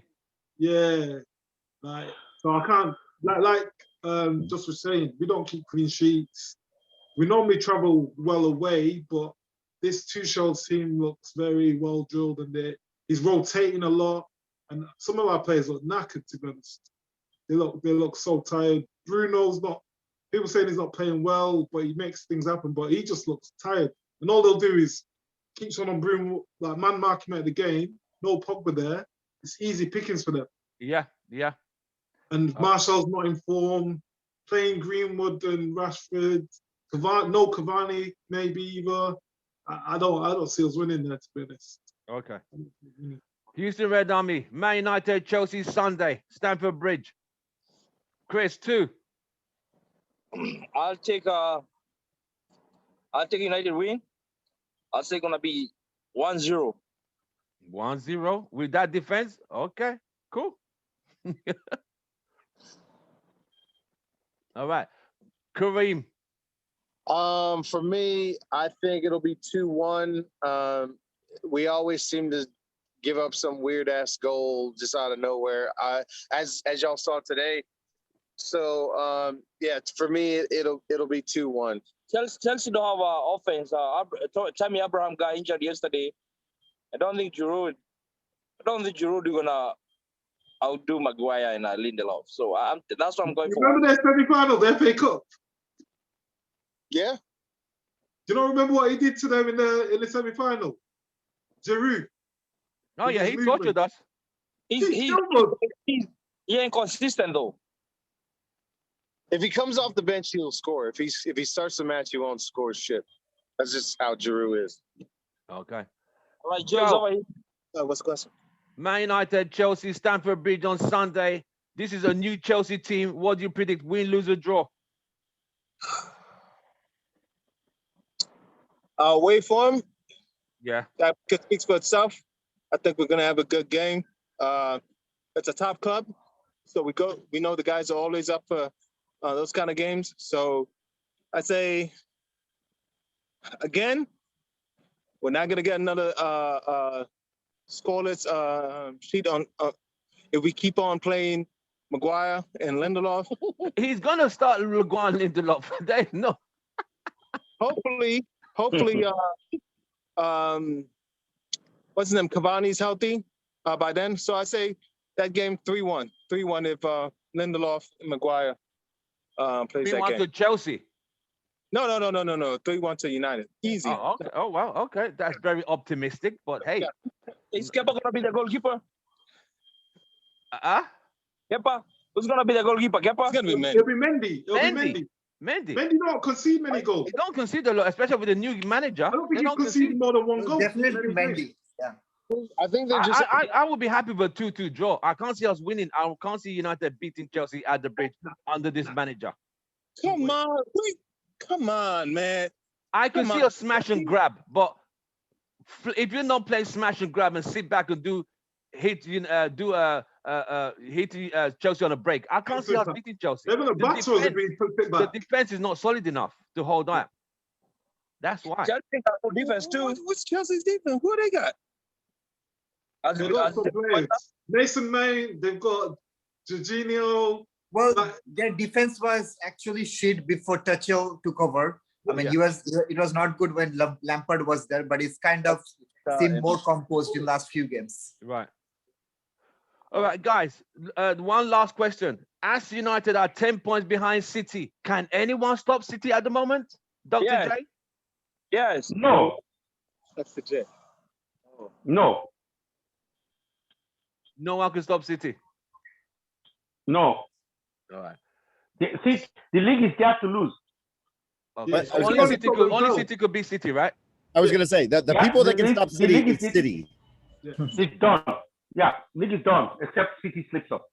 Yeah, like so I can't just was saying, we don't keep clean sheets. We normally travel well away, but this Tuchel's team looks very well drilled, and he's rotating a lot. And some of our players look knackered, to be honest. They look so tired. Bruno's not. People saying he's not playing well, but he makes things happen. But he just looks tired. And all they'll do is keep someone on Bruno, like man mark him at the game. No Pogba there. It's easy pickings for them. Yeah. And Martial's not in form. Playing Greenwood and Rashford. No Cavani, maybe either. I don't see us winning there, to be honest. Okay. Houston Red Army, Man United, Chelsea Sunday, Stamford Bridge. Chris, 2. I'll take United win. I'll say gonna be 1-0. 1-0 with that defense. Okay, cool. All right, Kareem. For me, I think it'll be 2-1. We always seem to give up some weird ass goal just out of nowhere. As y'all saw today. So yeah, for me it'll be 2-1. Chelsea don't have offense. Tammy Abraham got injured yesterday. I don't think Giroud is gonna outdo Maguire and Lindelof. So that's what I'm going for. Remember that semi-final, the FA Cup? Yeah. Do you not remember what he did to them in the semi-final? Giroud. Oh yeah, he tortured us. He ain't consistent though. If he comes off the bench, he'll score. If he starts the match, he won't score shit. That's just how Giroud is. Okay. All right, James over here. What's the question? Man United, Chelsea, Stamford Bridge on Sunday. This is a new Chelsea team. What do you predict? Win, lose, or draw? Away for him. Yeah. That speaks for itself. I think we're gonna have a good game. It's a top club, so we know the guys are always up for those kind of games. So I say again, we're not gonna get another scoreless sheet on if we keep on playing Maguire and Lindelof. He's gonna start Maguire and Lindelof. They no. Hopefully, what's his name? Cavani's healthy by then. So I say that game 3-1. 3-1 if Lindelof and Maguire plays that 3-1 game. to Chelsea. No. 3-1 to United. Easy. Oh, okay. Oh, wow. Okay. That's very optimistic, but hey. Is Kepa gonna be the goalkeeper? Kepa? Who's gonna be the goalkeeper? Kepa? It's gonna be Mendy. It'll be Mendy. Mendy. Mendy don't concede many goals. He don't concede a lot, especially with the new manager. I don't think he conceded more than 1 goal. Definitely Mendy. Yeah. I think they just. I would be happy with a 2-2 draw. I can't see us winning. I can't see United beating Chelsea at the bridge under this manager. Come on, man. I can see a smash and grab, but if you're not playing smash and grab and sit back and hit Chelsea on a break, I can't see us beating Chelsea. The defense is not solid enough to hold on. That's why. Chelsea got no defense too. What's Chelsea's defense? Who they got? Mason Mount, they've got Jorginho. Well, their defense was actually shit before Tuchel took over. I mean, it was not good when Lampard was there, but it's kind of seemed more composed in the last few games. Right. All right, guys. One last question. As United are 10 points behind City, can anyone stop City at the moment? Dr. J? Yes. No. That's the J. No. No one can stop City. No. All right. The league is there to lose. Okay. Yeah, So it's only gonna City stop could themselves. City could beat City, right? I was gonna say that the Yeah, people that can stop the City league is is City. it's done. Yeah, league is done except City slips up.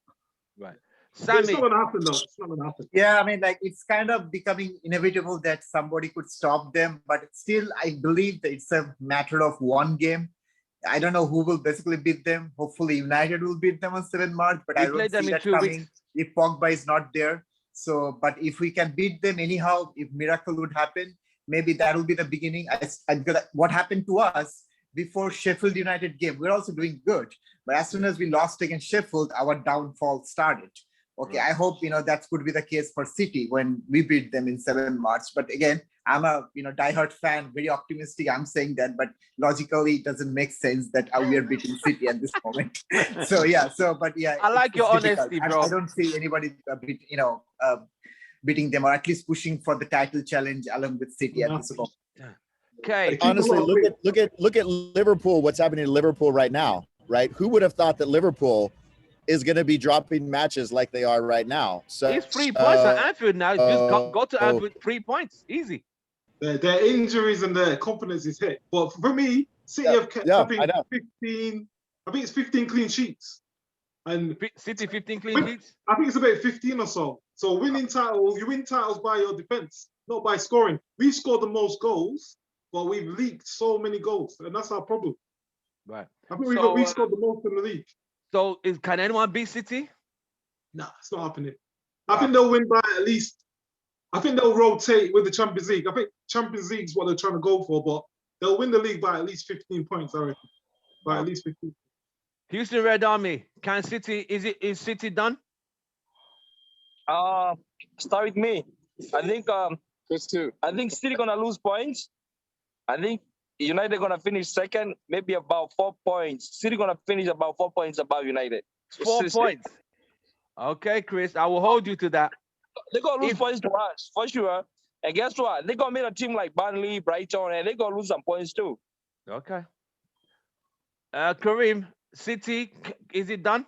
Right. It's Sammy, not gonna happen though. It's not gonna happen. Yeah, I mean, like it's kind of becoming inevitable that somebody could stop them, but still, I believe that it's a matter of one game. I don't know who will basically beat them. Hopefully, United will beat them on 7 March, but we I don't played them see in that 2 coming weeks. if Pogba is not there. So, but if we can beat them anyhow, if miracle would happen, maybe that will be the beginning. What happened to us before Sheffield United game? We're also doing good, but as soon as we lost against Sheffield, our downfall started. Okay, I hope that could be the case for City when we beat them in 7 March. But again, I'm a diehard fan, very optimistic. I'm saying that, but logically, it doesn't make sense that we are beating City at this moment. So yeah, I like your it's difficult. honesty, bro. I don't see anybody beating them or at least pushing for the title challenge along with City at this moment. Okay. Honestly, look at Liverpool. What's happening to Liverpool right now? Right? Who would have thought that Liverpool is going to be dropping matches like they are right now? So It's 3 points at Anfield now. Just go to Anfield, 3 points, easy. Their injuries and their confidence is hit. But for me, City have kept, I think, 15. I think it's 15 clean sheets, and City 15 clean sheets. I think it's about 15 or so. So winning titles, you win titles by your defense, not by scoring. We've scored the most goals, but we've leaked so many goals, and that's our problem. Right. I think we scored the most in the league. So can anyone beat City? No, it's not happening. I think they'll win by at least. I think they'll rotate with the Champions League. I think Champions League is what they're trying to go for, but they'll win the league by at least 15 points, I reckon. By at least 15. Houston Red Army, is City done? Start with me. I think I think City gonna lose points. I think United gonna finish second, maybe about 4 points. City gonna finish about 4 points above United. 4 points. Okay, Chris, I will hold you to that. They're gonna lose points to us for sure. And guess what? They're gonna meet a team like Burnley, Brighton, and they're gonna lose some points too. Okay. Kareem, City, is it done?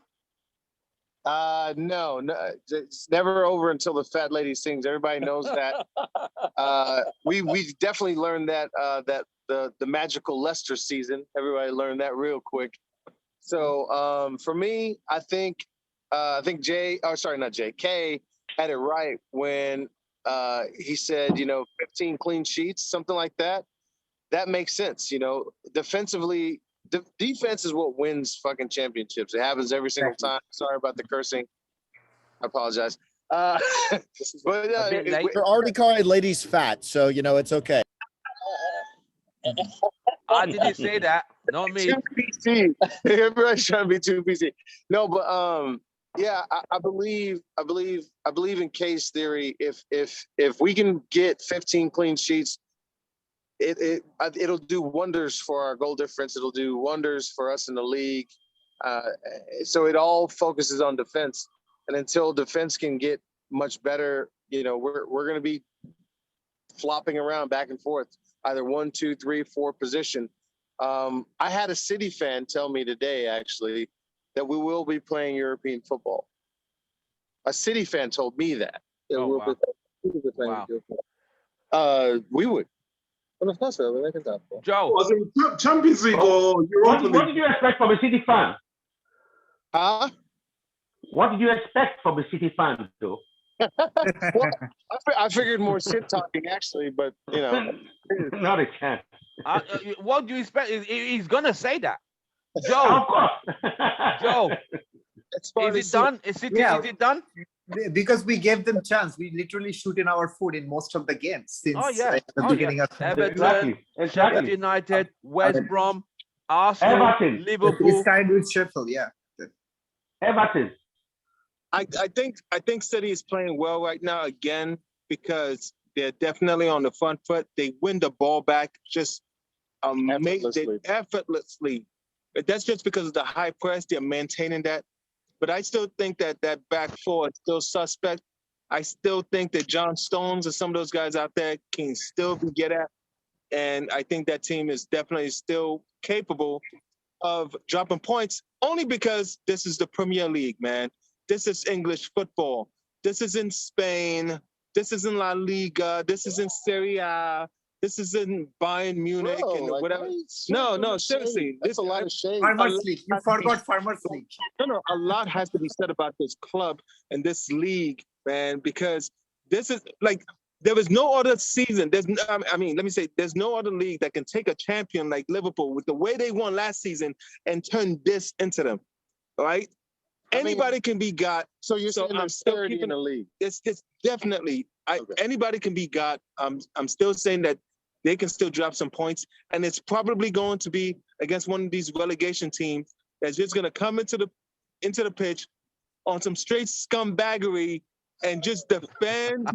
No, it's never over until the fat lady sings. Everybody knows that. We definitely learned that the magical Leicester season. Everybody learned that real quick. So for me, I think K had it right when he said, 15 clean sheets, something like that. That makes sense. Defensively, defense is what wins fucking championships. It happens every single time. Sorry about the cursing. I apologize. But You're already calling ladies fat, so it's okay. I didn't say that. Not me. Too PC. Everybody's trying to be too PC. No, but yeah, I believe in K's theory. If we can get 15 clean sheets, it'll do wonders for our goal difference. It'll do wonders for us in the league. So it all focuses on defense, and until defense can get much better, we're going to be flopping around back and forth, either 1, 2, 3, 4 position. I had a City fan tell me today, actually, that we will be playing European football. A City fan told me that. Wow. We would. Joe. Was it Champions League or Europa League? What did you expect from a City fan? Huh? What did you expect from a City fan, though? Well, I figured more shit talking, actually, but Not a chance. What do you expect? He's gonna say that. Joe. Of course. Joe. Is it done? Is it done? Because we gave them chance. We literally shoot in our foot in most of the games since the beginning of Everton, Exactly. Sheffield United, West Brom, Arsenal, Everton. Liverpool. It's kind with Sheffield, yeah. Everton. I think City is playing well right now again because they're definitely on the front foot. They win the ball back just effortlessly. But that's just because of the high press. They're maintaining that. But I still think that back four is still suspect. I still think that John Stones and some of those guys out there can still be get at. And I think that team is definitely still capable of dropping points only because this is the Premier League, man. This is English football. This is in Spain. This is in La Liga. This is in Serie A. This is in Bayern Munich Bro, and like, whatever. why are you No, so no, much seriously. shade? That's a lot of shade. Farmers League. You forgot Farmers League. No, a lot has to be said about this club and this league, man, because this is like there is no other season. I mean, let me say, there's no other league that can take a champion like Liverpool with the way they won last season and turn this into them. All right. I mean, Anybody can be got. So you're So saying I'm there's still 30 in keeping the league? it's definitely Okay. anybody can be got. I'm still saying that they can still drop some points, and it's probably going to be against one of these relegation teams that's just going to come into the pitch on some straight scumbaggery and just defend.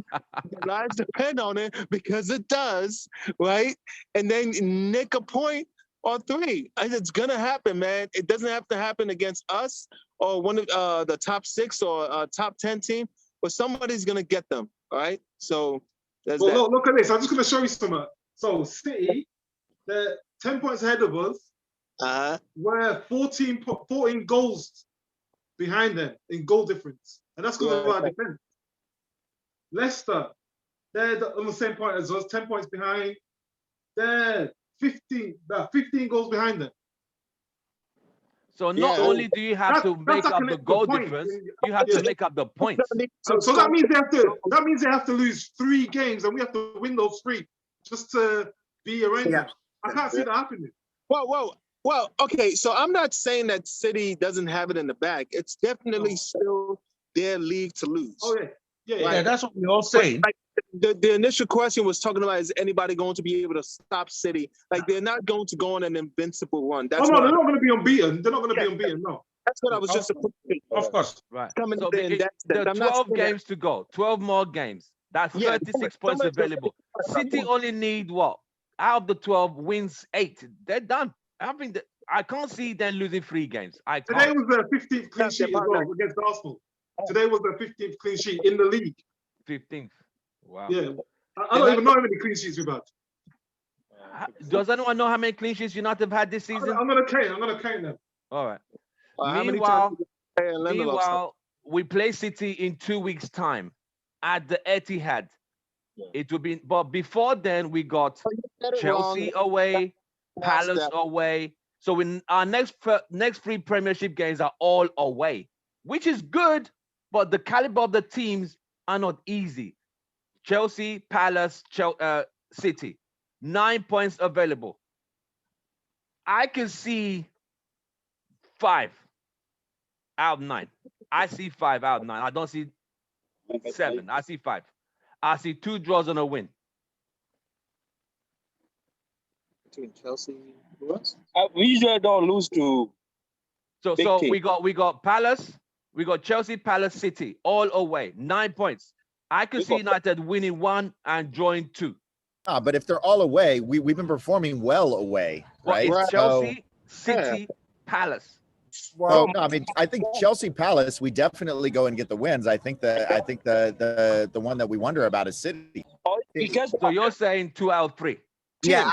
Their lives depend on it because it does, right? And then nick a point or three. It's gonna happen, man. It doesn't have to happen against us or one of the top 6 or top 10 team, but somebody's gonna get them. All right. So there's Well, that. look at this. I'm just going to show you something. So City, they're 10 points ahead of us. We're 14 goals behind them in goal difference. And that's because of our defense. Leicester, they're on the same point as us, 10 points behind. They're 15 goals behind them. So not only do you have to make up the goal difference, you have to make up the points. So that means they have to lose 3 games, and we have to win those 3 just to be around them. I can't see that happening. Well, okay. So I'm not saying that City doesn't have it in the bag. It's definitely still their league to lose. Oh Yeah, that's what we're all saying. Like, the initial question was talking about, is anybody going to be able to stop City? Like, they're not going to go on an invincible run. That's no, they're not going to be unbeaten. They're not going to be unbeaten, no. That's what I was just Of course. Right. coming So in. there are 12 games to go, 12 more games. That's 36 points available. City only need what? Out of the 12 wins 8. They're done. I can't see them losing 3 games. I can't. Today was their 15th clean sheet as well against Arsenal. Today was their 15th clean sheet in the league. 15th. Wow. Yeah. I don't even know how many clean sheets we've had. Does anyone know how many clean sheets United have had this season? I'm going to count them. All right. How many Meanwhile, we play City in 2 weeks' time at the Etihad. It will be, but before then we got Chelsea away, Palace away. So in our next 3 Premiership games are all away, which is good, but the caliber of the teams are not easy. Chelsea, Palace, City, 9 points available. I can see 5 out of 9. I see 5 out of 9. I don't see 7. I see 5. I see 2 draws and a win. Between Chelsea, we usually don't lose to. So we got Palace, we got Chelsea, Palace, City, all away, 9 points. I can see United winning 1 and drawing 2. But if they're all away, we've been performing well away, right? Well, it's Chelsea, City, Palace. Well, no, I mean, I think Chelsea, Palace, we definitely go and get the wins. I think the one that we wonder about is City. So you're saying 2 out of 3. Yeah,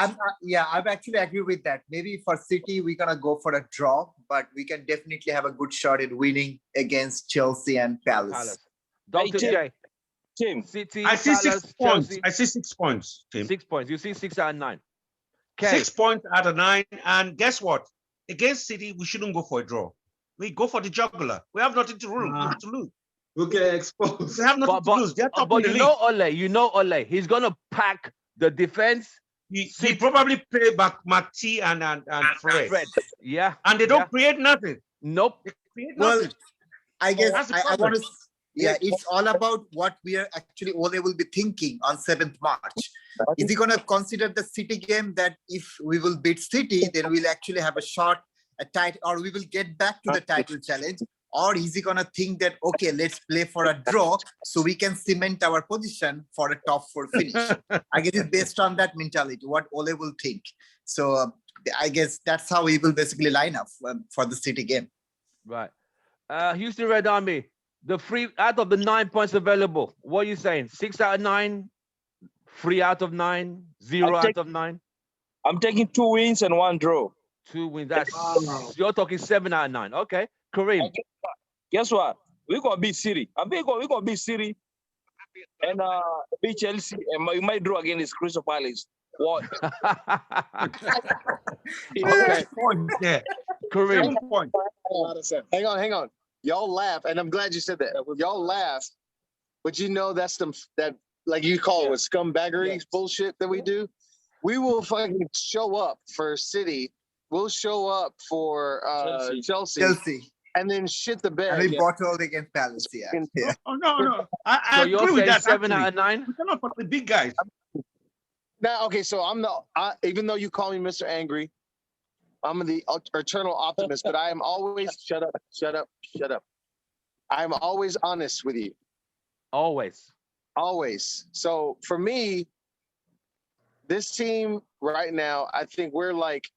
I'm actually agree with that. Maybe for City, we're gonna go for a draw, but we can definitely have a good shot at winning against Chelsea and Palace. Dr. J. Tim, City, I see Palace, 6 points. Chelsea. I see 6 points, Tim. 6 points. You see 6 out of 9. 6 points out of 9. And guess what? Against City, we shouldn't go for a draw. We go for the jugular. We have nothing to lose. We'll get exposed. We have nothing to lose. They're top But in the you know Ole. He's gonna pack the defense. He probably play back McT and Fred. Yeah. And they don't create nothing. Nope. They create Well, nothing. I guess That's the I problem. want to. Yeah, it's all about what we are actually Ole will be thinking on 7th March. Is he gonna consider the City game that if we will beat City, then we'll actually have a shot at title, or we will get back to the title challenge? Or is he gonna think that, okay, let's play for a draw so we can cement our position for a top 4 finish? I guess it's based on that mentality, what Ole will think. So I guess that's how he will basically line up for the City game. Right. Houston Red Army, the 3 out of the 9 points available. What are you saying? 6 out of 9, 3 out of 9, 0 out of 9? I'm taking 2 wins and 1 draw. 2 wins. You're talking 7 out of 9. Okay. Kareem. Guess what? we're gonna beat City. I think we're gonna beat City and beat Chelsea, and we might draw against Crystal Palace. What? Okay. Point there. Kareem. 7 points. Hang on. Y'all laugh, and I'm glad you said that. Y'all laugh, but you know that's that like you call it with scumbaggery bullshit that we do. We will fucking show up for City. We'll show up for Chelsea, and then shit the bed. And we bottled against Palace, yeah. Oh, no. I So you're agree with saying that. 7 actually. out of 9? We cannot put the big guys. Now, okay, so even though you call me Mr. Angry, I'm the eternal optimist, but I am always shut up. I'm always honest with you. Always. So for me, this team right now, I think we're like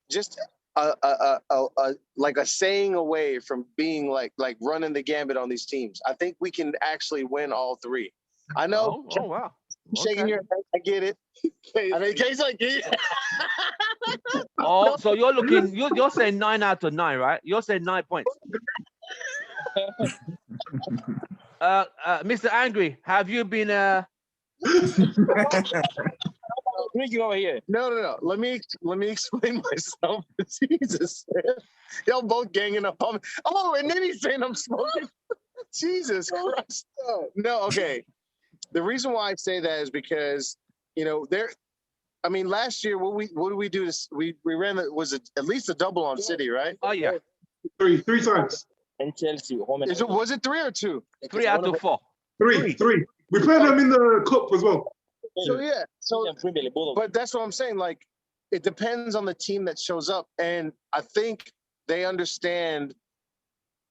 just like a saying away from being like running the gambit on these teams. I think we can actually win all three. I know. Oh wow. Shaking your head, I get it. I mean, case like it. Oh, so you're saying 9 out of 9, right? You're saying 9 points. Mr. Angry, have you been Drinking over here. No. Let me explain myself. Jesus, man. Y'all both ganging up on me. Oh, and then he's saying I'm smoking. Jesus Christ. No, okay. The reason why I say that is because last year what did we do? We ran at least a double on City, right? Oh yeah. Three times. And Chelsea. Was it 3 or 2? 3 out of 4. Three. We played them in the cup as well. But that's what I'm saying. Like, it depends on the team that shows up, and I think they understand,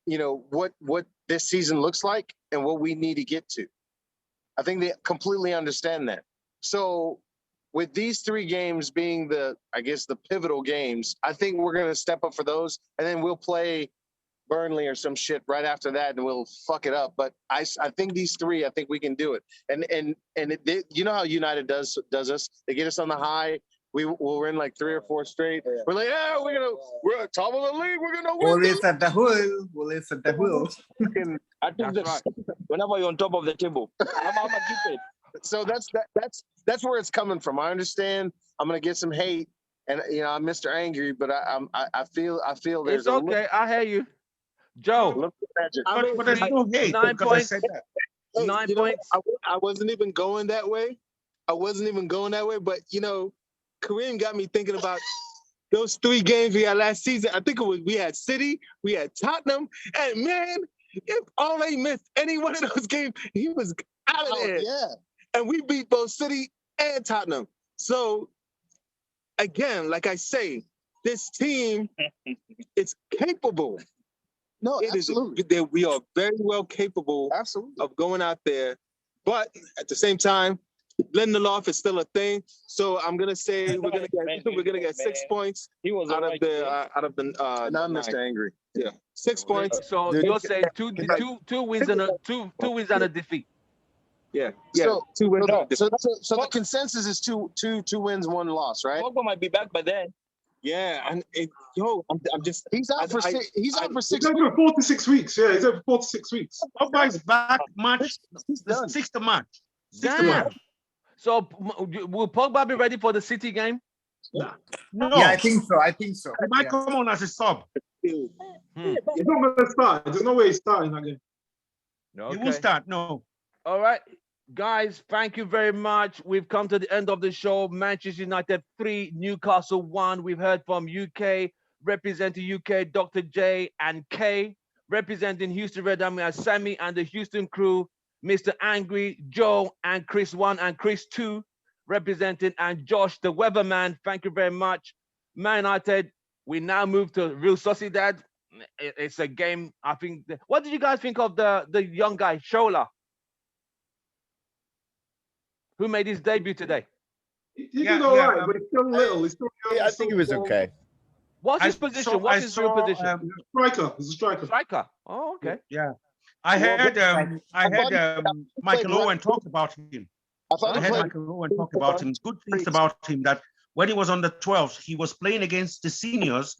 what this season looks like and what we need to get to. I think they completely understand that. So, with these 3 games being the pivotal games, I think we're going to step up for those, and then we'll play Burnley or some shit right after that, and we'll fuck it up. But I think these 3, I think we can do it. And you know how United does us? They get us on the high. We'll win like 3 or 4 straight. Yeah. We're like, we're at top of the league. We're gonna win. Always at the wheel. I think that's whenever you're on top of the table. I'm a keep it. So that's where it's coming from. I understand. I'm gonna get some hate, and I'm Mr. Angry, but I feel there's it's okay. I hear you. Joe, But there's no hate 9 because points. I said that. 9 points. I wasn't even going that way. But Kareem got me thinking about those 3 games we had last season. I think we had City, we had Tottenham, and man, if Ole missed any one of those games, he was out of there. Yeah. And we beat both City and Tottenham. So again, like I say, this team is capable. No, absolutely. We are very well capable of going out there. But at the same time, Lindelof is still a thing. So I'm gonna say we're gonna get 6 points out of the and I'm Mr. Angry. Yeah. 6 points. So you're saying two wins and a defeat. Yeah. So, 2 wins. so the consensus is two wins, 1 loss, right? Pogba might be back by then. Yeah, and I'm just he's out for 6 He's weeks. over 4 to 6 weeks. Yeah, he's over 4 to 6 weeks. Pogba is back March, the 6th of March. 6th of March. So will Pogba be ready for the City game? No. Yeah, I think so. He might come on as a sub. He's not going to start. There's no way he's starting that game. Okay. He will start. No. All right, guys, thank you very much. We've come to the end of the show. Manchester United 3, Newcastle 1. We've heard from UK, representing UK, Dr. J and K, representing Houston Red Army as Sammy and the Houston crew, Mr. Angry, Joe, and Chris 1 and Chris 2, representing, and Josh, the weatherman. Thank you very much. Man United, we now move to Real Sociedad. It's a game, I think. What did you guys think of the young guy, Shola, who made his debut today? He did all right, but he's still little. He's still young. Yeah, I think he was okay. What's his position? What's his real position? He's a striker. Striker. Oh, okay. Yeah. I heard Michael Owen talk about him. I heard Michael Owen talk about him. Good things about him, that when he was on the 12s, he was playing against the seniors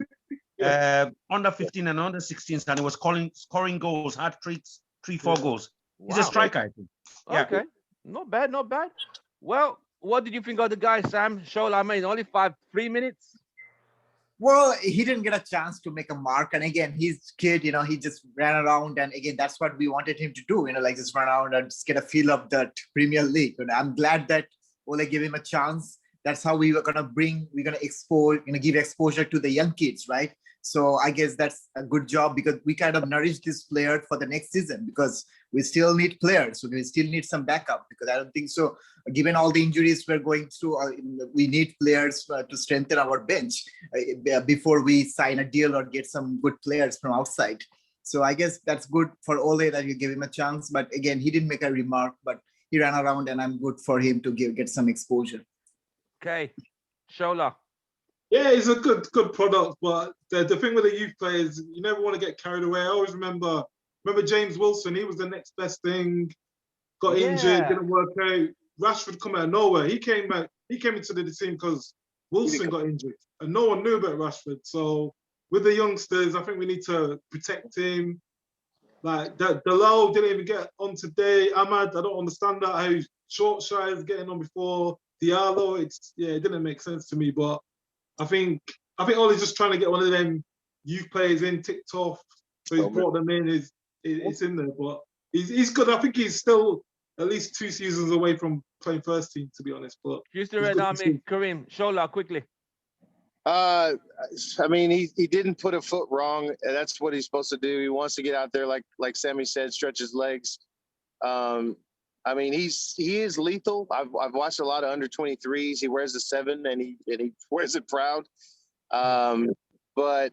under 15 and under 16s, and he was scoring goals, hat tricks, 3-4 goals. He's a Wow. striker, I think. Yeah. Okay, not bad, not bad. Well, what did you think of the guy, Sam? Shola, I mean, only 3 minutes. Well, he didn't get a chance to make a mark. And again, he's kid, he just ran around. And again, that's what we wanted him to do, like just run around and just get a feel of that Premier League. And I'm glad that Ole gave him a chance. That's how we're going to expose, give exposure to the young kids, right? So I guess that's a good job because we kind of nourish this player for the next season because we still need players. So we still need some backup because I don't think so. Given all the injuries we're going through, we need players to strengthen our bench before we sign a deal or get some good players from outside. So I guess that's good for Ole that you gave him a chance. But again, he didn't make a remark, but he ran around and I'm good for him to get some exposure. Okay, Shola. Yeah, he's a good product, but the thing with the youth players, you never want to get carried away. I always remember James Wilson. He was the next best thing. Got injured, didn't work out. Rashford come out of nowhere. He came into the team because Wilson got injured, and no one knew about Rashford. So with the youngsters, I think we need to protect him. Like that, Dalot didn't even get on today. Ahmad, I don't understand that. How Shortshire is getting on before Diallo. It didn't make sense to me, but. I think Ole's just trying to get one of them youth players in, ticked off. So he's brought them in. It's in there, but he's good. I think he's still at least 2 seasons away from playing first team, to be honest. But Houston Red Army, Kareem, Shola, quickly. I mean, he didn't put a foot wrong. That's what he's supposed to do. He wants to get out there, like Sammy said, stretch his legs. I mean, he is lethal. I've watched a lot of under 23s. He wears the 7 and he wears it proud. But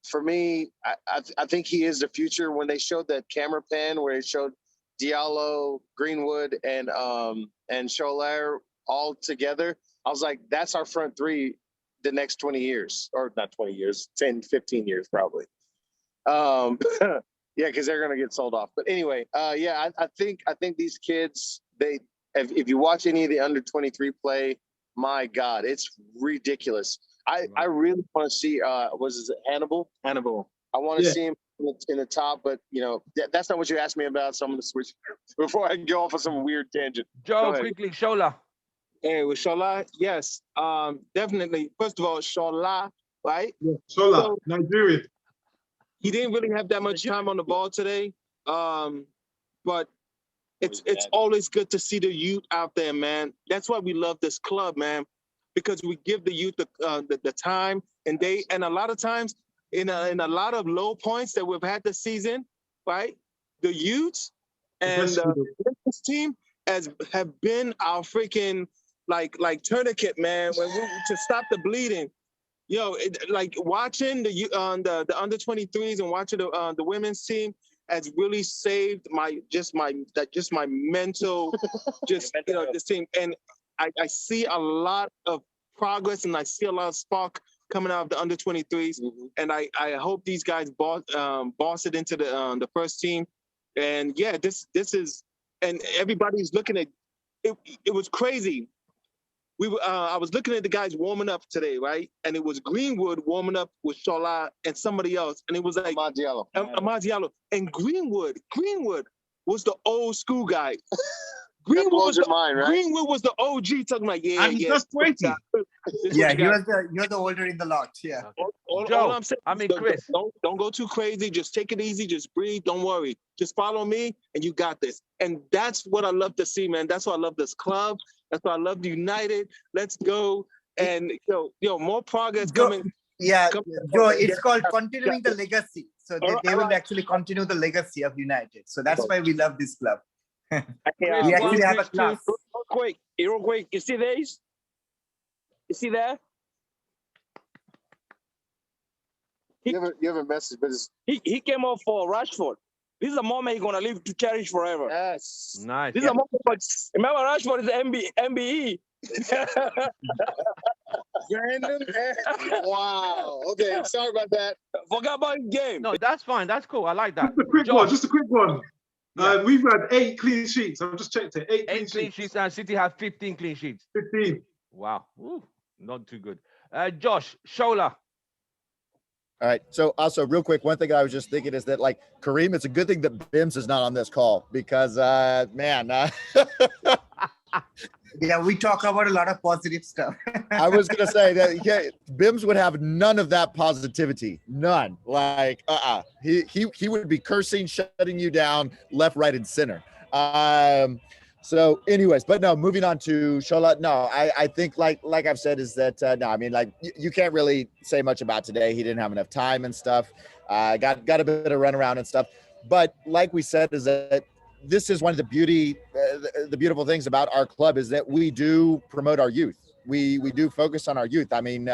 for me, I think he is the future. When they showed that camera pan where it showed Diallo, Greenwood, and Scholar all together, I was like, that's our front three the next 20 years, or not 20 years, 10, 15 years probably. Yeah, because they're gonna get sold off. But anyway, I think these kids, if you watch any of the under 23 play, my God, it's ridiculous. I really want to see was it Hannibal? Hannibal. I want to see him in the top, but that's not what you asked me about. So I'm gonna switch before I go off on some weird tangent. Joe, quickly, Shola. Hey, with Shola, yes, definitely. First of all, Shola, right? Yeah, Shola, Nigeria. He didn't really have that much time on the ball today, but it's always good to see the youth out there, man. That's why we love this club, man, because we give the youth the time, and a lot of times in a lot of low points that we've had this season, right? The youth and this team have been our freaking like tourniquet, man, to stop the bleeding. Like watching the under 23s and watching the women's team has really saved my mental this team. And I see a lot of progress and I see a lot of spark coming out of the under 23s. Mm-hmm. And I hope these guys boss it into the first team. And yeah, this is, and everybody's looking at it. It was crazy. I was looking at the guys warming up today, right? And it was Greenwood warming up with Shola and somebody else. And it was like Amad Diallo. And Greenwood was the old school guy. Greenwood was the OG talking like, and he's just 20. Yeah, you're the older in the lot. Yeah. All I'm saying, Chris, don't go too crazy. Just take it easy. Just breathe. Don't worry. Just follow me, and you got this. And that's what I love to see, man. That's why I love this club. That's why I love United. Let's go. And more progress coming. Yeah, Joe, it's called continuing the legacy. So they will actually continue the legacy of United. So that's why we love this club. We actually have a class. Real quick. You see these? You see that? You have a message, but he came off for Rashford. This is a moment he's gonna live to cherish forever. Yes. Nice. This is a moment. But remember, Rashford is MBE. Random. Wow. Okay. Sorry about that. Forgot about his game. No, that's fine. That's cool. I like that. Just a quick one. Yeah. We've had 8 clean sheets. I've just checked it. 8 clean sheets, and City have 15 clean sheets. 15. Wow. Ooh, not too good. Josh, Shola. All right. So also real quick, one thing I was just thinking is that like Kareem, it's a good thing that Bims is not on this call because man, Yeah, we talk about a lot of positive stuff. I was gonna say that Bims would have none of that positivity. None. Like he would be cursing, shutting you down left, right, and center. So anyways, but no, moving on to Shola. No, I think like I've said is that no, I mean like you can't really say much about today. He didn't have enough time and stuff. Got a bit of runaround and stuff. But like we said, is that this is one of the beautiful things about our club is that we do promote our youth. We do focus on our youth. I mean,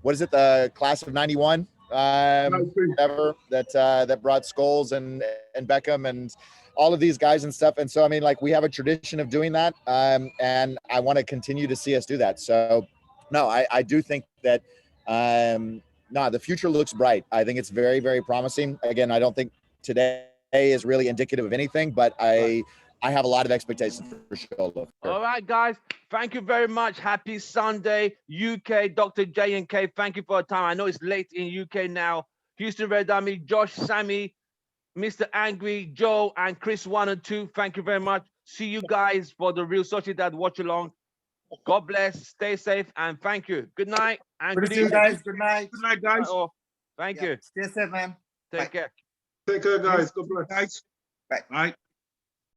what is it? The class of '91, whatever that brought Scholes and Beckham and all of these guys and stuff. And so, I mean, like we have a tradition of doing that. And I want to continue to see us do that. So no, I do think that, no, the future looks bright. I think it's very, very promising. Again, I don't think today is really indicative of anything, but I have a lot of expectations for sure. All right, guys. Thank you very much. Happy Sunday, UK, Dr. J and K. Thank you for your time. I know it's late in UK now. Houston Red Army, Josh, Sammy, Mr. Angry, Joe, and Chris 1 and 2. Thank you very much. See you guys for the Real Sociedad watch along. God bless. Stay safe, and thank you. Good night and Good good to see you evening. guys. Good night. Good night, guys. Thank Yeah, you. stay safe, man. Take care. Take care, guys. God bless. Guys. Bye. Right.